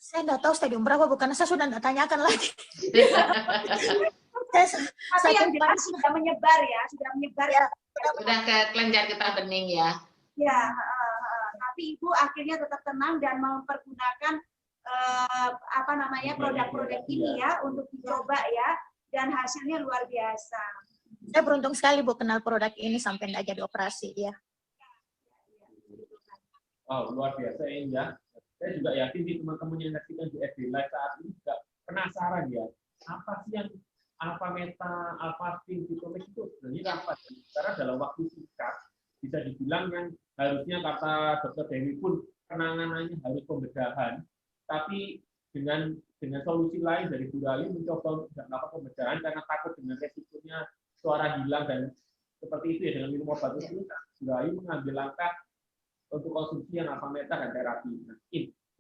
Saya nggak tahu stadium berapa, bukan saya sudah nggak tanyakan lagi. Tapi yang jelas sudah menyebar ya, sudah menyebar. Ya. Sudah ke kelenjar getah bening ya. Ya, tapi Ibu akhirnya tetap tenang dan mempergunakan produk-produk ini ya untuk dicoba ya, dan hasilnya luar biasa. Saya beruntung sekali Bu kenal produk ini sampai nggak jadi operasi ya. Wow, luar biasa ini ya. Saya juga yakin di teman-teman yang menyaksikan di FB Live saat ini juga penasaran ya, apa sih yang Alpha Meta, Alphaspin, Petomax itu sebenarnya apa? Karena dalam waktu singkat bisa dibilang yang harusnya kata Dr. Dewi pun penanganannya harus pembedahan, tapi dengan solusi lain dari Bu Rayu mencoba melakukan pembedahan karena takut dengan resikonya suara hilang dan seperti itu ya, dengan minum obat itu Bu Rayu mengambil langkah untuk konsumsi yang Alpha Meta dan terapi. Nah,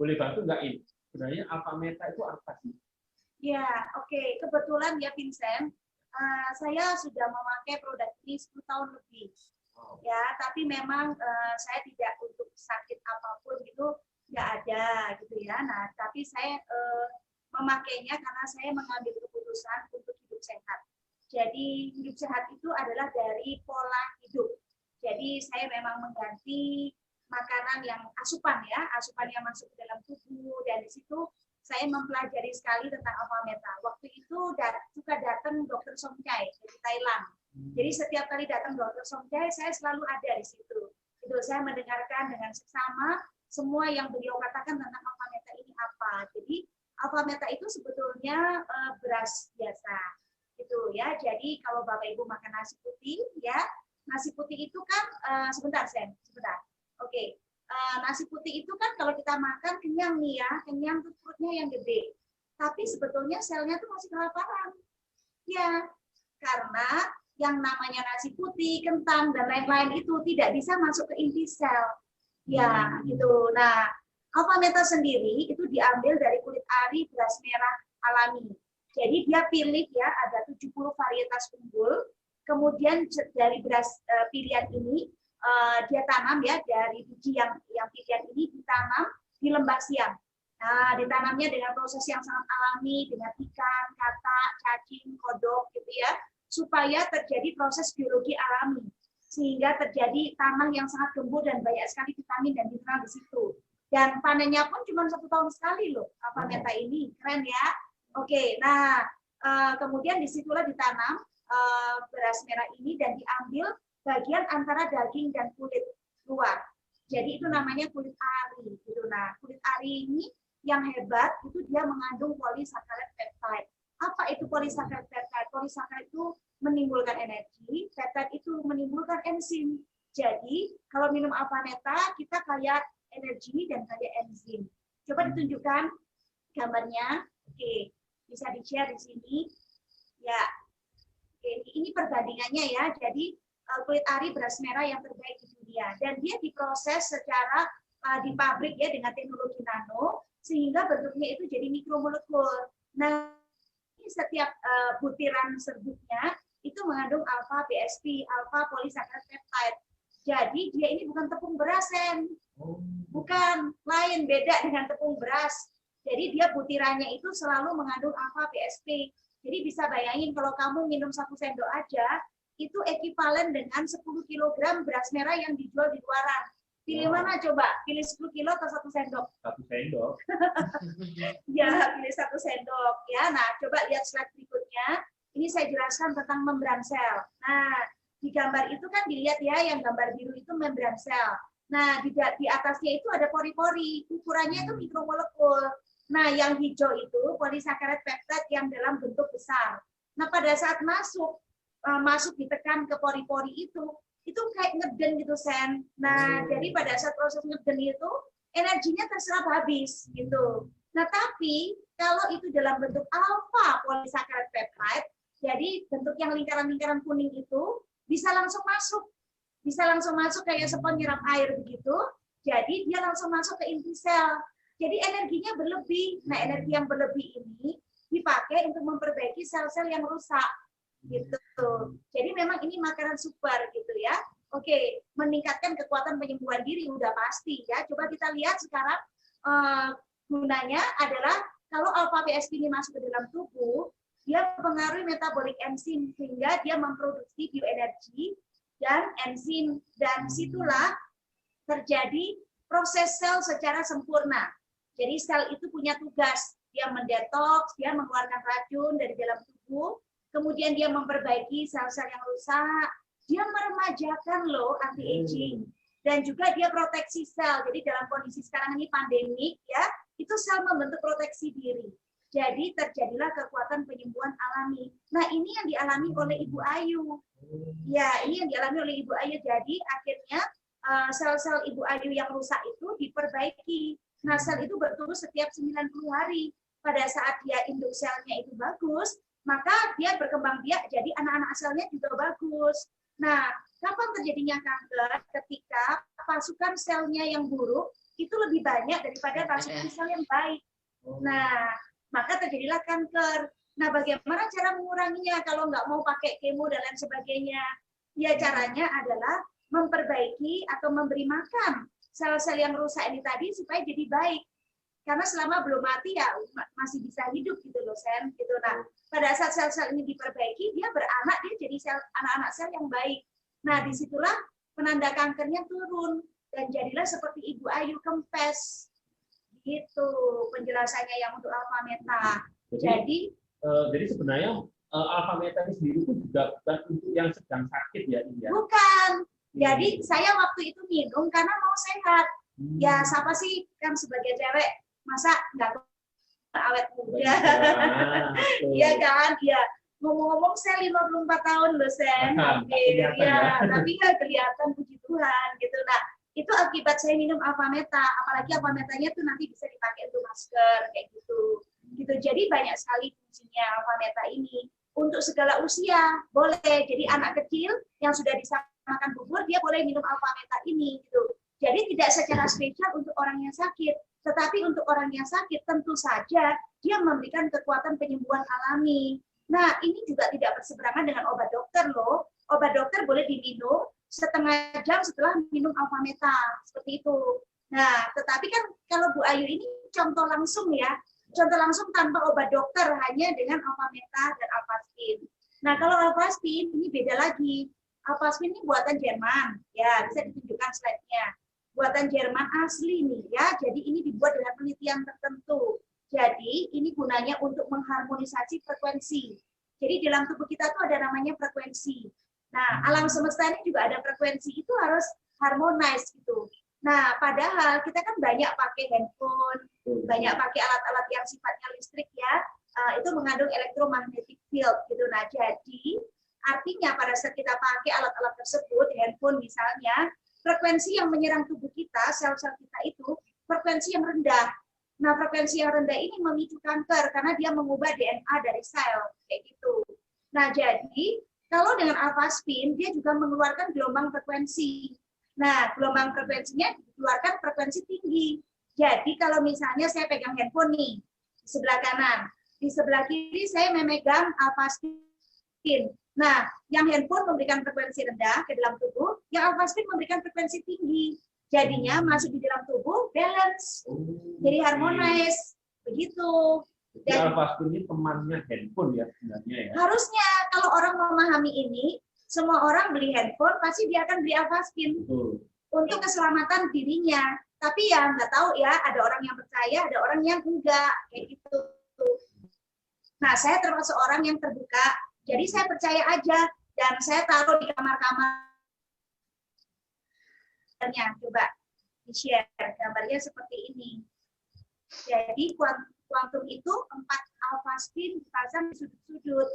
boleh bantu nggak In? Sebenarnya Alpha Meta itu apa sih? Ya, oke. Kebetulan ya Vincent, saya sudah memakai produk ini 10 tahun lebih. Ya, tapi memang saya tidak untuk sakit apapun gitu nggak ada gitu ya. Nah, tapi saya memakainya karena saya mengambil keputusan untuk hidup sehat. Jadi hidup sehat itu adalah dari pola hidup. Jadi saya memang mengganti makanan yang asupan yang masuk ke dalam tubuh, dan di situ saya mempelajari sekali tentang Alpha Meta. Waktu itu suka datang Dr. Somchai dari Thailand. Jadi setiap kali datang Dr. Somchai, saya selalu ada di situ. Itu saya mendengarkan dengan seksama semua yang beliau katakan tentang Alpha Meta ini apa. Jadi Alpha Meta itu sebetulnya beras biasa, gitu ya. Jadi kalau Bapak Ibu makan nasi putih, ya nasi putih itu kan sebentar. Oke. Nasi putih itu kan kalau kita makan kenyang nih ya, kenyang tuh perutnya yang gede. Tapi sebetulnya selnya tuh masih kelaparan. Ya, karena yang namanya nasi putih, kentang, dan lain-lain itu tidak bisa masuk ke inti sel. Ya, gitu. Nah, Alpha Meta sendiri itu diambil dari kulit ari beras merah alami. Jadi dia pilih ya, ada 70 varietas unggul. Kemudian dari beras pilihan ini, dia tanam ya, dari biji yang pilihan ini ditanam di lembah siam. Nah, ditanamnya dengan proses yang sangat alami, dengan ikan, katak, cacing, kodok gitu ya, supaya terjadi proses biologi alami, sehingga terjadi tanah yang sangat gembur dan banyak sekali vitamin dan mineral di situ. Dan panennya pun cuma 1 tahun sekali loh, Alpha Meta ini, keren ya. Oke, nah kemudian disitulah ditanam beras merah ini dan diambil bagian antara daging dan kulit luar. Jadi itu namanya kulit ari. Gitu. Nah, kulit ari ini yang hebat itu dia mengandung polysaccharide peptide. Apa itu polysaccharide peptide? Polysaccharide itu menimbulkan energi, peptide itu menimbulkan enzim. Jadi kalau minum Alpha Meta kita kaya energi dan kaya enzim. Coba ditunjukkan gambarnya. Oke, bisa di-share di sini. Ya. Oke, ini perbandingannya ya. Jadi kulit ari beras merah yang terbaik di dunia, dan dia diproses secara di pabrik ya dengan teknologi nano sehingga bentuknya itu jadi mikromolekul. Nah, ini setiap butiran serbuknya itu mengandung alpha BSP, alpha polysaccharide peptide. Jadi dia ini bukan tepung beras, bukan, lain, beda dengan tepung beras. Jadi dia butirannya itu selalu mengandung alpha BSP. Jadi bisa bayangin kalau kamu minum 1 sendok aja itu ekivalen dengan 10 kg beras merah yang dijual di luaran. Pilih mana coba? Pilih 10 kilo atau 1 sendok? 1 sendok. Ya, pilih 1 sendok. Ya, nah coba lihat slide berikutnya. Ini saya jelaskan tentang membran sel. Nah, di gambar itu kan dilihat ya, yang gambar biru itu membran sel. Nah, di atasnya itu ada pori-pori. Ukurannya itu mikromolekul. Nah, yang hijau itu polisaccharide peptide yang dalam bentuk besar. Nah, pada saat masuk ditekan ke pori-pori itu kayak ngeden gitu, Sen. Nah, jadi pada saat proses ngeden itu energinya terserap habis gitu. Nah, tapi kalau itu dalam bentuk alpha polysaccharide peptide, jadi bentuk yang lingkaran-lingkaran kuning itu bisa langsung masuk kayak penyerap air begitu. Jadi dia langsung masuk ke inti sel. Jadi energinya berlebih. Nah, energi yang berlebih ini dipakai untuk memperbaiki sel-sel yang rusak gitu. Jadi memang ini makanan super gitu ya. Oke, meningkatkan kekuatan penyembuhan diri udah pasti ya. Coba kita lihat sekarang gunanya adalah kalau alpha PSP ini masuk ke dalam tubuh, dia mempengaruhi metabolik enzim sehingga dia memproduksi bioenergi dan enzim, dan situlah terjadi proses sel secara sempurna. Jadi sel itu punya tugas, dia mendetoks, dia mengeluarkan racun dari dalam tubuh, kemudian dia memperbaiki sel-sel yang rusak, dia meremajakan loh anti-aging, dan juga dia proteksi sel. Jadi dalam kondisi sekarang ini pandemik ya, itu sel membentuk proteksi diri. Jadi terjadilah kekuatan penyembuhan alami. Nah, ini yang dialami oleh Ibu Ayu. Ya, ini yang dialami oleh Ibu Ayu. Jadi akhirnya sel-sel Ibu Ayu yang rusak itu diperbaiki. Nah, sel itu bertumbuh setiap 90 hari. Pada saat dia induk selnya itu bagus, maka dia berkembang biak jadi anak-anak selnya juga bagus. Nah, kapan terjadinya kanker? Ketika pasukan selnya yang buruk itu lebih banyak daripada pasukan sel yang baik. Nah, maka terjadilah kanker. Nah, bagaimana cara menguranginya kalau nggak mau pakai kemo dan lain sebagainya? Ya, caranya adalah memperbaiki atau memberi makan sel-sel yang rusak ini tadi supaya jadi baik. Karena selama belum mati ya masih bisa hidup gitu loh, Sen. Gitu. Nah, pada saat sel-sel ini diperbaiki, dia beranak, dia jadi anak-anak sel yang baik. Nah, disitulah penanda kankernya turun dan jadilah seperti Ibu Ayu kempes. Gitu penjelasannya yang untuk alpha meta. Jadi sebenarnya alpha meta ini sendiri itu juga bukan untuk yang sedang sakit ya, India. Bukan. Jadi saya waktu itu minum karena mau sehat. Ya siapa sih kan sebagai cewek masa nggak awet muda? Iya kan? Ya ngomong-ngomong saya 54 tahun loh, Sen. Ya, tapi nggak kelihatan, puji Tuhan gitu. Nah, itu akibat saya minum alpha meta. Apalagi alpha metanya tuh nanti bisa dipakai untuk masker kayak gitu. Jadi banyak sekali fungsinya alpha meta ini. Untuk segala usia boleh. Jadi anak kecil yang sudah bisa makan bubur dia boleh minum alpha meta ini gitu. Jadi tidak secara spesial untuk orang yang sakit, tetapi untuk orang yang sakit tentu saja dia memberikan kekuatan penyembuhan alami. Nah, ini juga tidak berseberangan dengan obat dokter loh. Obat dokter boleh diminum setengah jam setelah minum alpha meta, seperti itu. Nah, tetapi kan kalau Bu Ayu ini contoh langsung ya, contoh langsung tanpa obat dokter, hanya dengan alpha meta dan alphaspin. Nah, kalau alphaspin ini beda lagi. Alphaspin ini buatan Jerman, ya bisa ditunjukkan slide-nya. Buatan Jerman asli nih ya, jadi ini dibuat dengan penelitian tertentu. Jadi ini gunanya untuk mengharmonisasi frekuensi. Jadi dalam tubuh kita tuh ada namanya frekuensi. Nah, alam semesta ini juga ada frekuensi, itu harus harmonis gitu. Nah, padahal kita kan banyak pakai handphone, banyak pakai alat-alat yang sifatnya listrik ya, itu mengandung electromagnetic field gitu. Nah, jadi artinya pada saat kita pakai alat-alat tersebut, handphone misalnya, frekuensi yang menyerang tubuh kita, sel-sel kita itu frekuensi yang rendah. Nah, frekuensi yang rendah ini memicu kanker karena dia mengubah DNA dari sel kayak gitu. Nah, jadi kalau dengan alphaspin dia juga mengeluarkan gelombang frekuensi. Nah, gelombang frekuensinya dikeluarkan frekuensi tinggi. Jadi kalau misalnya saya pegang handphone nih di sebelah kanan, di sebelah kiri saya memegang alphaspin. Nah, yang handphone memberikan frekuensi rendah ke dalam tubuh, yang alphaspin memberikan frekuensi tinggi. Jadinya masuk di dalam tubuh balance, jadi harmonis, begitu. Dan alphaspin ini temannya handphone ya sebenarnya ya. Harusnya kalau orang memahami ini, semua orang beli handphone pasti dia akan beli alphaspin untuk keselamatan dirinya. Tapi ya nggak tahu ya, ada orang yang percaya, ada orang yang enggak, kayak gitu. Nah, saya termasuk orang yang terbuka. Jadi saya percaya aja dan saya taruh di kamar-kamar. Coba di-share gambarnya seperti ini. Jadi kuantum itu 4 alpha spin dipasang di sudut-sudut,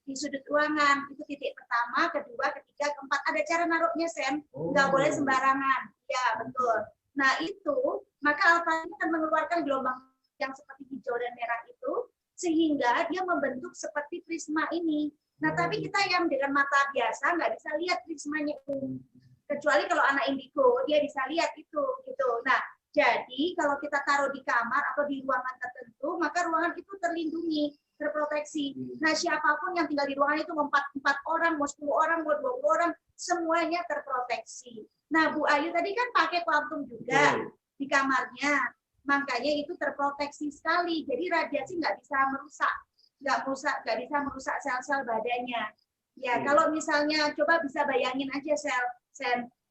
di sudut ruangan. Itu titik pertama, kedua, ketiga, keempat. Ada cara naruhnya, Sen. Nggak boleh sembarangan. Ya, betul. Nah, itu, maka alpha ini akan mengeluarkan gelombang yang seperti hijau dan merah itu, sehingga dia membentuk seperti prisma ini. Nah, tapi kita yang dengan mata biasa nggak bisa lihat prismanya itu. Kecuali kalau anak indigo, dia bisa lihat itu. Gitu. Nah, jadi kalau kita taruh di kamar atau di ruangan tertentu, maka ruangan itu terlindungi, terproteksi. Nah, siapapun yang tinggal di ruangan itu, mau 4 orang, mau 10 orang, mau 20 orang, semuanya terproteksi. Nah, Bu Ayu tadi kan pakai kuantum juga di kamarnya, makanya itu terproteksi sekali. Jadi radiasi nggak bisa merusak, nggak bisa merusak sel-sel badannya. Ya, kalau misalnya coba bisa bayangin aja sel,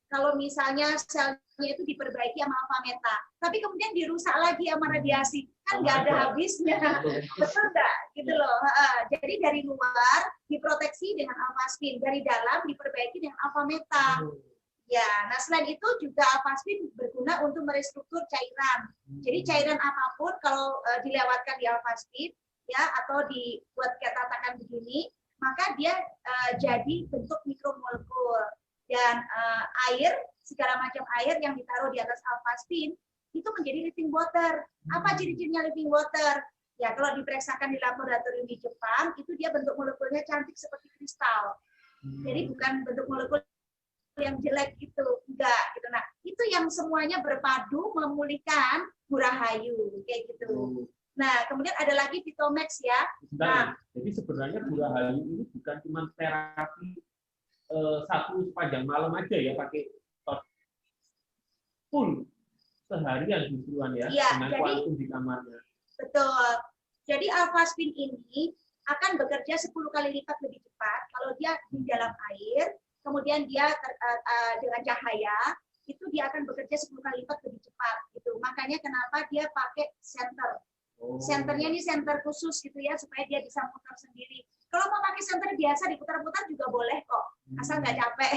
kalau misalnya selnya itu diperbaiki sama alpha meta, tapi kemudian dirusak lagi sama radiasi, kan nggak ada habisnya, betul nggak? Gitu loh. Jadi dari luar diproteksi dengan alpha spin, dari dalam diperbaiki dengan alpha meta. Ya, nah selain itu juga alpha spin berguna untuk merestruktur cairan. Jadi cairan apapun kalau dilewatkan di alpha spin, ya atau dibuat katakan begini, maka dia jadi bentuk mikromolekul. Dan air, segala macam air yang ditaruh di atas alpha spin itu menjadi living water. Apa ciri-cirinya living water? Ya kalau diperiksakan di laboratorium di Jepang, itu dia bentuk molekulnya cantik seperti kristal. Jadi bukan bentuk molekul yang jelek gitu, enggak gitu. Nah, itu yang semuanya berpadu memulihkan Bu Rahayu kayak gitu. Nah, kemudian ada lagi Vitomax ya. Nah, jadi sebenarnya Bu Rahayu ini bukan cuma terapi satu sepanjang malam aja ya, pakai full seharian justruan ya, dengan kuantum di kamarnya. Betul. Jadi alpha spin ini akan bekerja 10 kali lipat lebih cepat kalau dia di dalam air, kemudian dia dengan cahaya, itu dia akan bekerja 10 kali lipat lebih cepat gitu. Makanya kenapa dia pakai senter. Senternya ini senter khusus gitu ya, supaya dia bisa muter sendiri. Kalau mau pakai senter biasa diputar-putar juga boleh kok, asal nggak capek.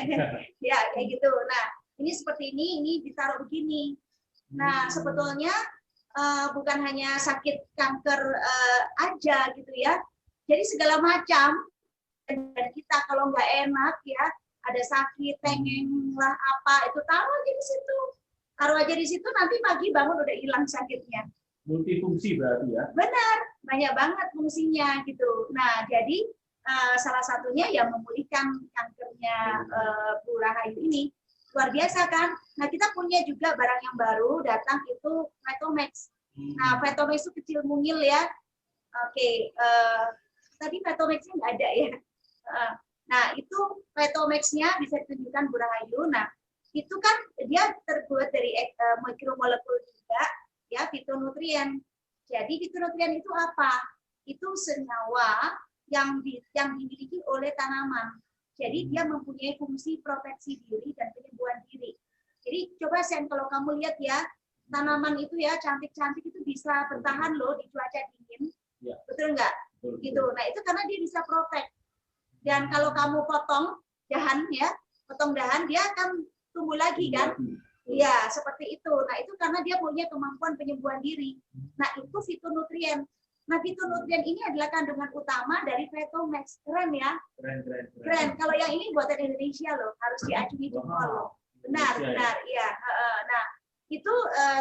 Ya kayak gitu. Nah ini seperti ini ditaruh begini. Nah sebetulnya bukan hanya sakit kanker aja gitu ya. Jadi segala macam dan kita kalau nggak enak ya, ada sakit, tengeng lah apa, itu taruh aja di situ. Taruh aja di situ, nanti pagi bangun udah hilang sakitnya. Multifungsi berarti ya? Benar, banyak banget fungsinya gitu. Nah, jadi salah satunya yang memulihkan kankernya Bu Rahayu ini. Luar biasa kan? Nah, kita punya juga barang yang baru datang itu Vitomax. Nah, Vitomax itu kecil mungil ya. Oke, tadi Vitomax-nya nggak ada ya. Nah, itu Vitomax-nya bisa ditunjukkan Bu Rahayu. Nah, itu kan dia terbuat dari mikromolekul juga, ya, fitonutrien. Jadi fitonutrien itu apa? Itu senyawa yang dimiliki oleh tanaman. Jadi dia mempunyai fungsi proteksi diri dan penyembuhan diri. Jadi coba Sen, kalau kamu lihat ya, tanaman itu ya cantik-cantik itu bisa bertahan loh di cuaca dingin. Ya. Betul nggak? Betul. Gitu. Nah itu karena dia bisa protek. Dan kalau kamu potong dahan ya, potong dahan dia akan tumbuh lagi kan? Iya, seperti itu. Nah, itu karena dia punya kemampuan penyembuhan diri. Nah, itu fitonutrien. Nah, fitonutrien ini adalah kandungan utama dari Vitomax. Keren ya? Keren. Kalau yang ini buatan Indonesia loh, harus diacungi jempol loh. Benar, benar. Iya. Nah, itu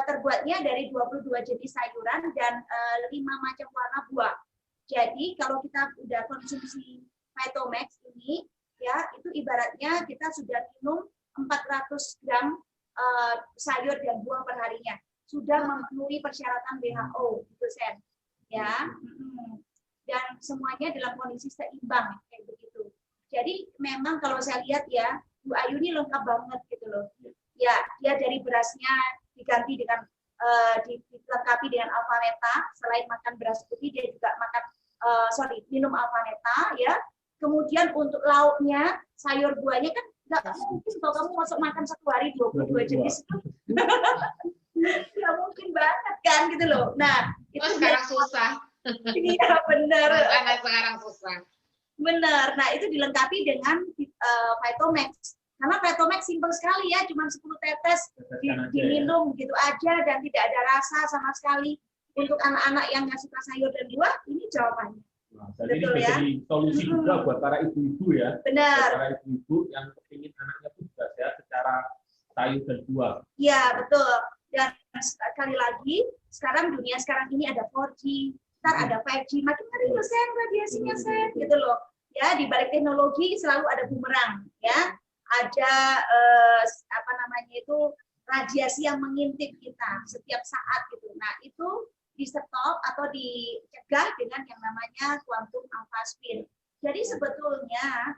terbuatnya dari 22 jenis sayuran dan 5 macam warna buah. Jadi, kalau kita udah konsumsi Vitomax ini, ya, itu ibaratnya kita sudah minum 400 gram sayur dan buah perharinya, sudah memenuhi persyaratan WHO, gitu Sen, ya. Dan semuanya dalam kondisi seimbang kayak begitu. Jadi memang kalau saya lihat ya, Bu Ayu ini lengkap banget gitu loh. Ya, dia dari berasnya diganti dengan dilengkapi dengan alpha meta. Selain makan beras putih, dia juga makan minum alpha meta ya. Kemudian untuk lauknya, sayur buahnya kan nggak mungkin kalau kamu masuk makan satu hari 22 jenis itu. Nggak mungkin banget kan gitu loh. Nah, itu sekarang susah. Iya benar. Sekarang susah. Benar. Nah, itu dilengkapi dengan Vitomax. Karena Vitomax simpel sekali ya, cuma 10 tetes diminum gitu aja dan tidak ada rasa sama sekali. untuk anak-anak yang nggak suka sayur dan buah, ini jawabannya. Nah, jadi ini Betul ya? menjadi solusi juga buat para ibu-ibu ya. Benar. Buat para ibu-ibu yang ingin anaknya itu juga sehat secara sayur dan buah. Iya, betul. Dan sekali lagi, sekarang dunia sekarang ini ada 4G, ntar ada 5G, makin ngeri loh Sen, radiasinya Sen, gitu loh. Ya, di balik teknologi selalu ada bumerang, ya. Ada apa namanya itu radiasi yang mengintip kita setiap saat gitu. Nah, itu di stop atau dicegah dengan yang namanya quantum alpha spin. Jadi sebetulnya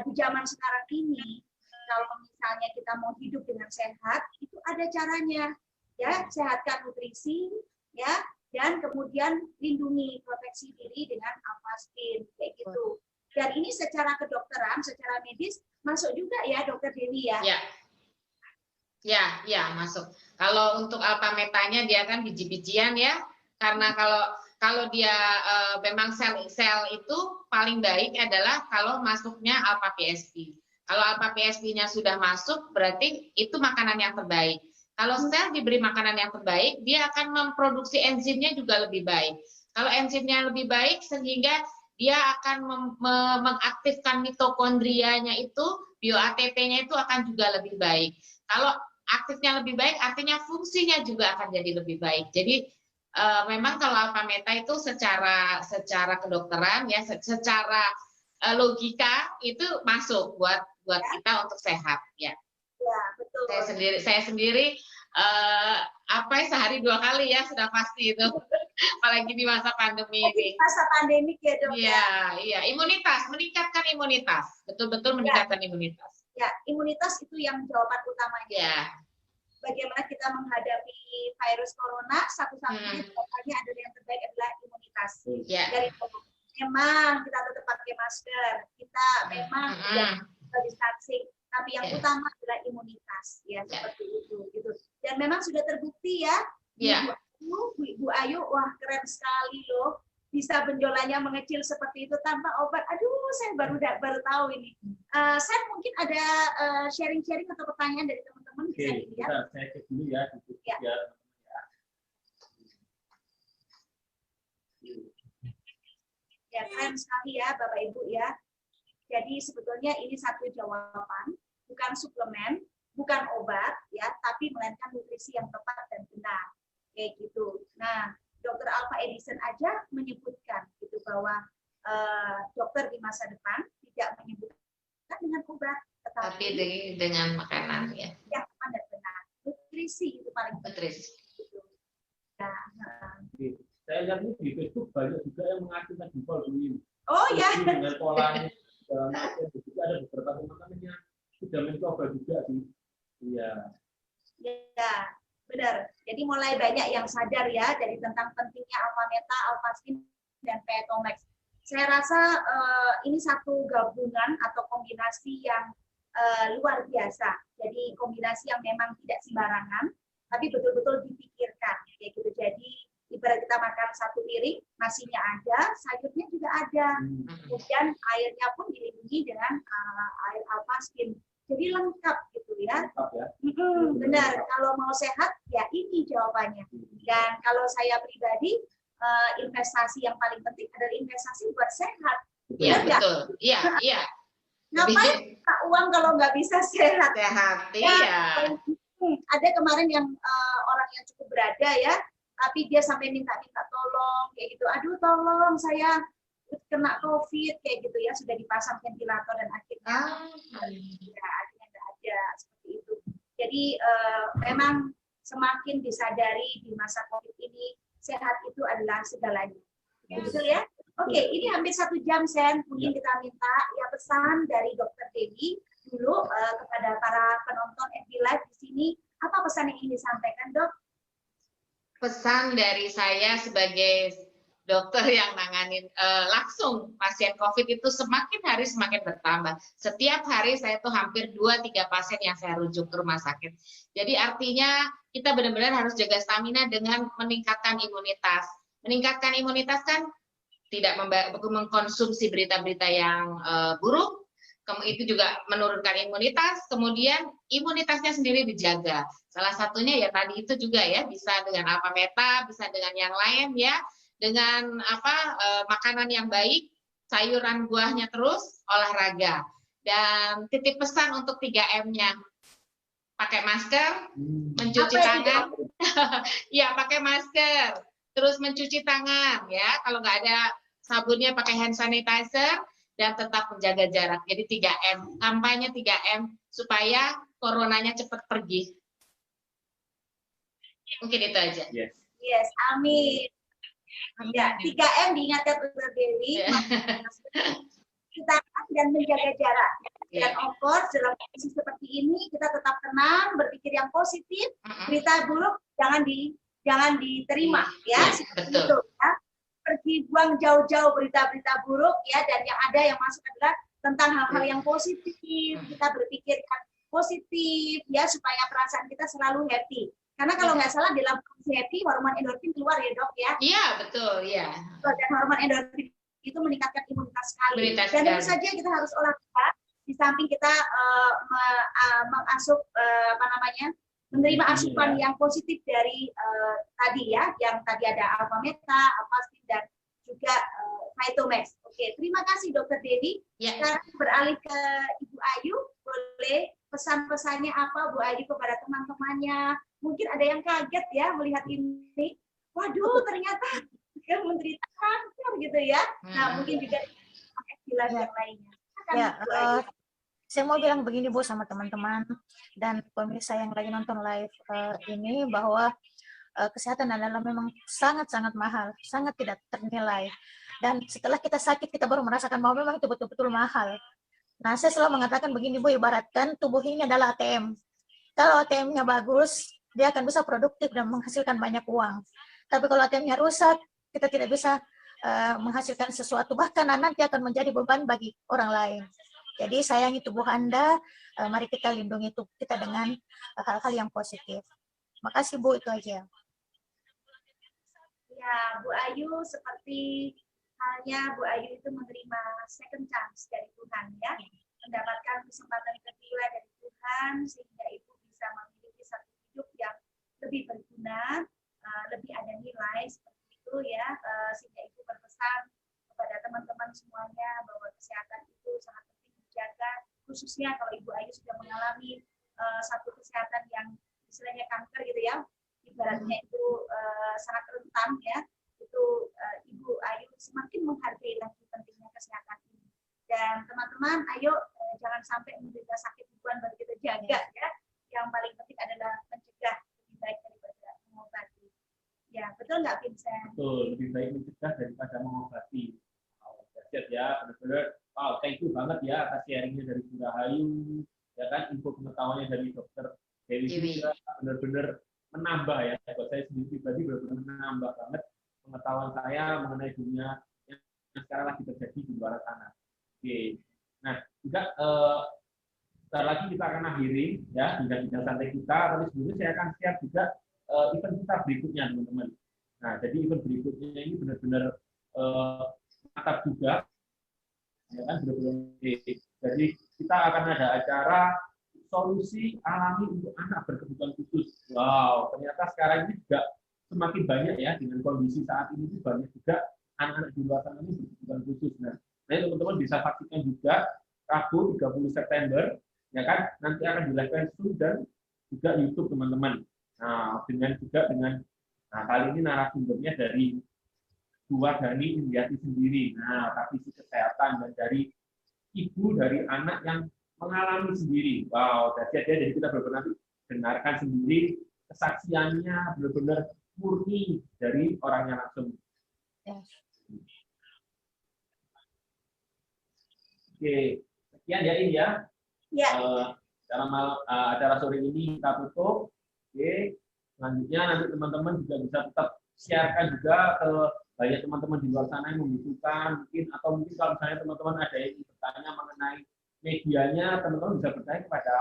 di zaman sekarang ini, kalau misalnya kita mau hidup dengan sehat, itu ada caranya, ya, sehatkan nutrisi, ya, dan kemudian lindungi, proteksi diri dengan alpha spin, kayak gitu. Dan ini secara kedokteran, secara medis masuk juga ya, Dokter Dewi ya. Ya, masuk. Kalau untuk alpha metanya dia kan biji-bijian ya, karena kalau dia memang sel itu paling baik adalah kalau masuknya alpha PSP. Kalau alpha PSP-nya sudah masuk, berarti itu makanan yang terbaik. Kalau sel diberi makanan yang terbaik, dia akan memproduksi enzimnya juga lebih baik. Kalau enzimnya lebih baik, sehingga dia akan mengaktifkan mitokondrianya itu, bio-ATP-nya itu akan juga lebih baik. Kalau aktifnya lebih baik, artinya fungsinya juga akan jadi lebih baik. Jadi memang kalau alpha meta itu secara kedokteran ya, secara logika itu masuk buat kita untuk sehat ya. Ya, betul. Saya sendiri sehari 2 kali ya sudah pasti itu. Apalagi di masa pandemi ini. Masa pandemik ya, Dok. Iya, imunitas, meningkatkan imunitas. Betul-betul meningkatkan imunitas. Ya, imunitas itu yang jawaban utamanya. Ya. Bagaimana kita menghadapi virus corona, satu-satunya jawabannya adalah yang terbaik adalah imunitas. Ya. Dari memang kita tetap pakai masker, kita memang social distancing, tapi yang utama adalah imunitas, ya seperti itu. Gitu. Dan memang sudah terbukti ya, Bu Ayu, wah keren sekali loh, bisa benjolannya mengecil seperti itu tanpa obat. Aduh, saya baru tahu ini. Saya mungkin ada sharing-sharing atau pertanyaan dari teman-teman. Bisa dilihat. Saya cek dulu ya. Ya, keren sekali ya Bapak Ibu ya. Jadi sebetulnya ini satu jawaban, bukan suplemen, bukan obat ya, tapi melainkan nutrisi yang tepat dan benar. Kayak gitu. Nah, Dr. Alpha Edison aja menyebutkan gitu bahwa dokter di masa depan tidak menyebutkan dengan obat, tetapi dengan makanan ya. Yang tepat dan benar. Nutrisi itu paling penting. Gitu. Nah, saya lihat ini di Facebook banyak juga yang mengajukan jempol dulu. Oh ya. Dengan polanya juga ada beberapa teman-teman yang sudah mencoba juga sih. Iya. Ya, benar. Jadi mulai banyak yang sadar ya dari tentang pentingnya alpha meta, alpha spin dan Petomax. Saya rasa ini satu gabungan atau kombinasi yang luar biasa. Jadi kombinasi yang memang tidak sembarangan, tapi betul-betul dipikirkan. Kayak gitu. Jadi ibarat kita makan satu piring, nasinya ada, sayurnya juga ada. Kemudian airnya pun dilindungi dengan air alpha spin. Jadi lengkap gitu ya. Lengkap ya. Benar, kalau mau sehat ya ini jawabannya. Dan kalau saya pribadi, investasi yang paling penting adalah investasi buat sehat. Iya, betul. Iya. Ngapain minta uang kalau nggak bisa sehat? Sehat, ya, iya. Ada kemarin yang orang yang cukup berada ya, tapi dia sampai minta-minta tolong kayak gitu. Aduh tolong saya kena COVID kayak gitu ya, sudah dipasang ventilator dan akhirnya akhirnya nggak ada seperti itu. Jadi memang semakin disadari di masa COVID ini sehat itu adalah segalanya. Betul ya? Oke, ini hampir 1 jam Sen. Mungkin kita minta ya pesan dari Dr. Dewi dulu kepada para penonton FB Live di sini. Apa pesan yang ingin disampaikan, Dok? Pesan dari saya sebagai dokter yang nanganin langsung pasien COVID itu semakin hari semakin bertambah. Setiap hari saya tuh hampir 2-3 pasien yang saya rujuk ke rumah sakit. Jadi artinya kita benar-benar harus jaga stamina dengan meningkatkan imunitas. Meningkatkan imunitas kan tidak mengkonsumsi berita-berita yang buruk, itu juga menurunkan imunitas, kemudian imunitasnya sendiri dijaga. Salah satunya ya tadi itu juga ya, bisa dengan alpha meta, bisa dengan yang lain ya, dengan makanan yang baik, sayuran buahnya terus, olahraga. Dan titip pesan untuk 3M-nya. Pakai masker, mencuci tangan. Ya, pakai masker. Terus mencuci tangan ya. Kalau nggak ada sabunnya pakai hand sanitizer dan tetap menjaga jarak. Jadi 3M, kampanye 3M supaya coronanya cepat pergi. Mungkin itu aja. Yes, amin. Ya, 3M diingatkan Dr. Dewi, mencuci tangan dan menjaga jarak. Dan of course dalam kondisi seperti ini kita tetap tenang, berpikir yang positif, berita buruk jangan diterima ya. Betul. Itu, ya. Pergi buang jauh-jauh berita-berita buruk ya, dan yang ada yang masuk adalah tentang hal-hal yang positif. Kita berpikir yang positif ya, supaya perasaan kita selalu happy. Karena kalau nggak salah dalam kondisi happy hormon endorfin keluar ya dok ya. Iya betul ya. Dan hormon endorfin itu meningkatkan imunitas sekali. Dan tentu saja kita harus olahraga. Di samping kita mengasup menerima asupan yang positif dari tadi ya, yang tadi ada alpha meta, alpastin dan juga Phytomax. Oke, terima kasih Dr. Dewi. Sekarang beralih ke Ibu Ayu, boleh pesan-pesannya apa Bu Ayu kepada teman-temannya? Mungkin ada yang kaget ya melihat ini. Waduh, ternyata menderita kanker gitu ya. Nah, mungkin juga istilah yang lainnya. Saya mau bilang begini Bu sama teman-teman dan pemirsa yang lagi nonton live ini, bahwa kesehatan adalah memang sangat-sangat mahal, sangat tidak ternilai. Dan setelah kita sakit, kita baru merasakan bahwa memang itu betul-betul mahal. Nah, saya selalu mengatakan begini Bu, ibaratkan tubuh ini adalah ATM. Kalau ATM-nya bagus, dia akan bisa produktif dan menghasilkan banyak uang. Tapi kalau ATM-nya rusak, kita tidak bisa menghasilkan sesuatu, bahkan nanti akan menjadi beban bagi orang lain. Jadi sayangi tubuh Anda, mari kita lindungi tubuh kita dengan hal-hal yang positif. Makasih Bu, itu aja. Ya, Bu Ayu seperti halnya Bu Ayu itu menerima second chance dari Tuhan ya, mendapatkan kesempatan kedua dari Tuhan sehingga Ibu bisa memiliki satu hidup yang lebih berguna, lebih ada nilai seperti itu ya, sehingga Ibu berpesan kepada teman-teman semuanya bahwa kesehatan itu sangat jaga, khususnya kalau Ibu Ayu sudah mengalami satu kesehatan yang istilahnya kanker gitu ya, ibaratnya itu sangat rentan ya, itu Ibu Ayu semakin menghargai lagi pentingnya kesehatan ini. Dan teman-teman, ayo jangan sampai menderita sakit duluan baru kita jaga ya. Yang paling penting adalah mencegah lebih baik daripada mengobati. Ya, betul nggak Vincent? Betul, lebih baik mencegah daripada mengobati. Ya, benar-benar. Wow, thank you banget ya atas sharingnya dari Bu Rahayu, ya kan, info pengetahuannya dari Dokter Dewi juga benar-benar menambah ya. Buat saya sendiri pribadi benar-benar menambah banget pengetahuan saya mengenai dunia yang sekarang lagi terjadi di luar sana. Oke, nah juga sebentar lagi kita akan akhiri ya bincang-bincang santai kita, tapi sebelumnya saya akan share juga event kita berikutnya teman-teman. Nah, jadi event berikutnya ini benar-benar mantap juga. Ya kan, jadi kita akan ada acara solusi alami untuk anak berkebutuhan khusus. Wow, ternyata sekarang ini juga semakin banyak ya, dengan kondisi saat ini banyak juga anak-anak di luar sana ini berkebutuhan khusus. Nah, teman-teman bisa saksikan juga Rabu 30 September, ya kan, nanti akan di-live Zoom dan juga YouTube teman-teman. Nah, dengan kali ini narasumbernya dari Bu Wardani Indiati sendiri. Nah, praktisi kesehatan dan dari ibu dari anak yang mengalami sendiri. Wow, jadi kita benar-benar dengarkan sendiri kesaksiannya, benar-benar murni dari orangnya langsung. Oke, sekian ya ini ya. Dalam acara sore ini kita tutup. Oke, selanjutnya nanti teman-teman juga bisa tetap sharekan juga ke banyak teman-teman di luar sana yang membutuhkan, atau mungkin kalau misalnya teman-teman ada yang bertanya mengenai medianya, teman-teman bisa bertanya kepada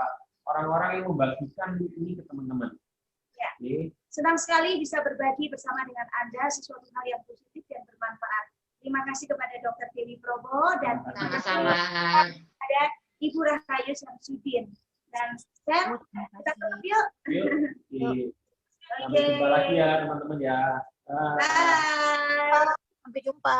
orang-orang yang membagikan ini ke teman-teman. Ya. Senang sekali bisa berbagi bersama dengan Anda sesuatu hal yang positif dan bermanfaat. Terima kasih kepada Dr. Dewi Probo dan sama-sama ada Ibu Rahayu Syamsuddin. Dan saya kita tutup yuk. Yuk. Sampai jumpa lagi ya teman-teman ya. Bye. Bye. Sampai jumpa.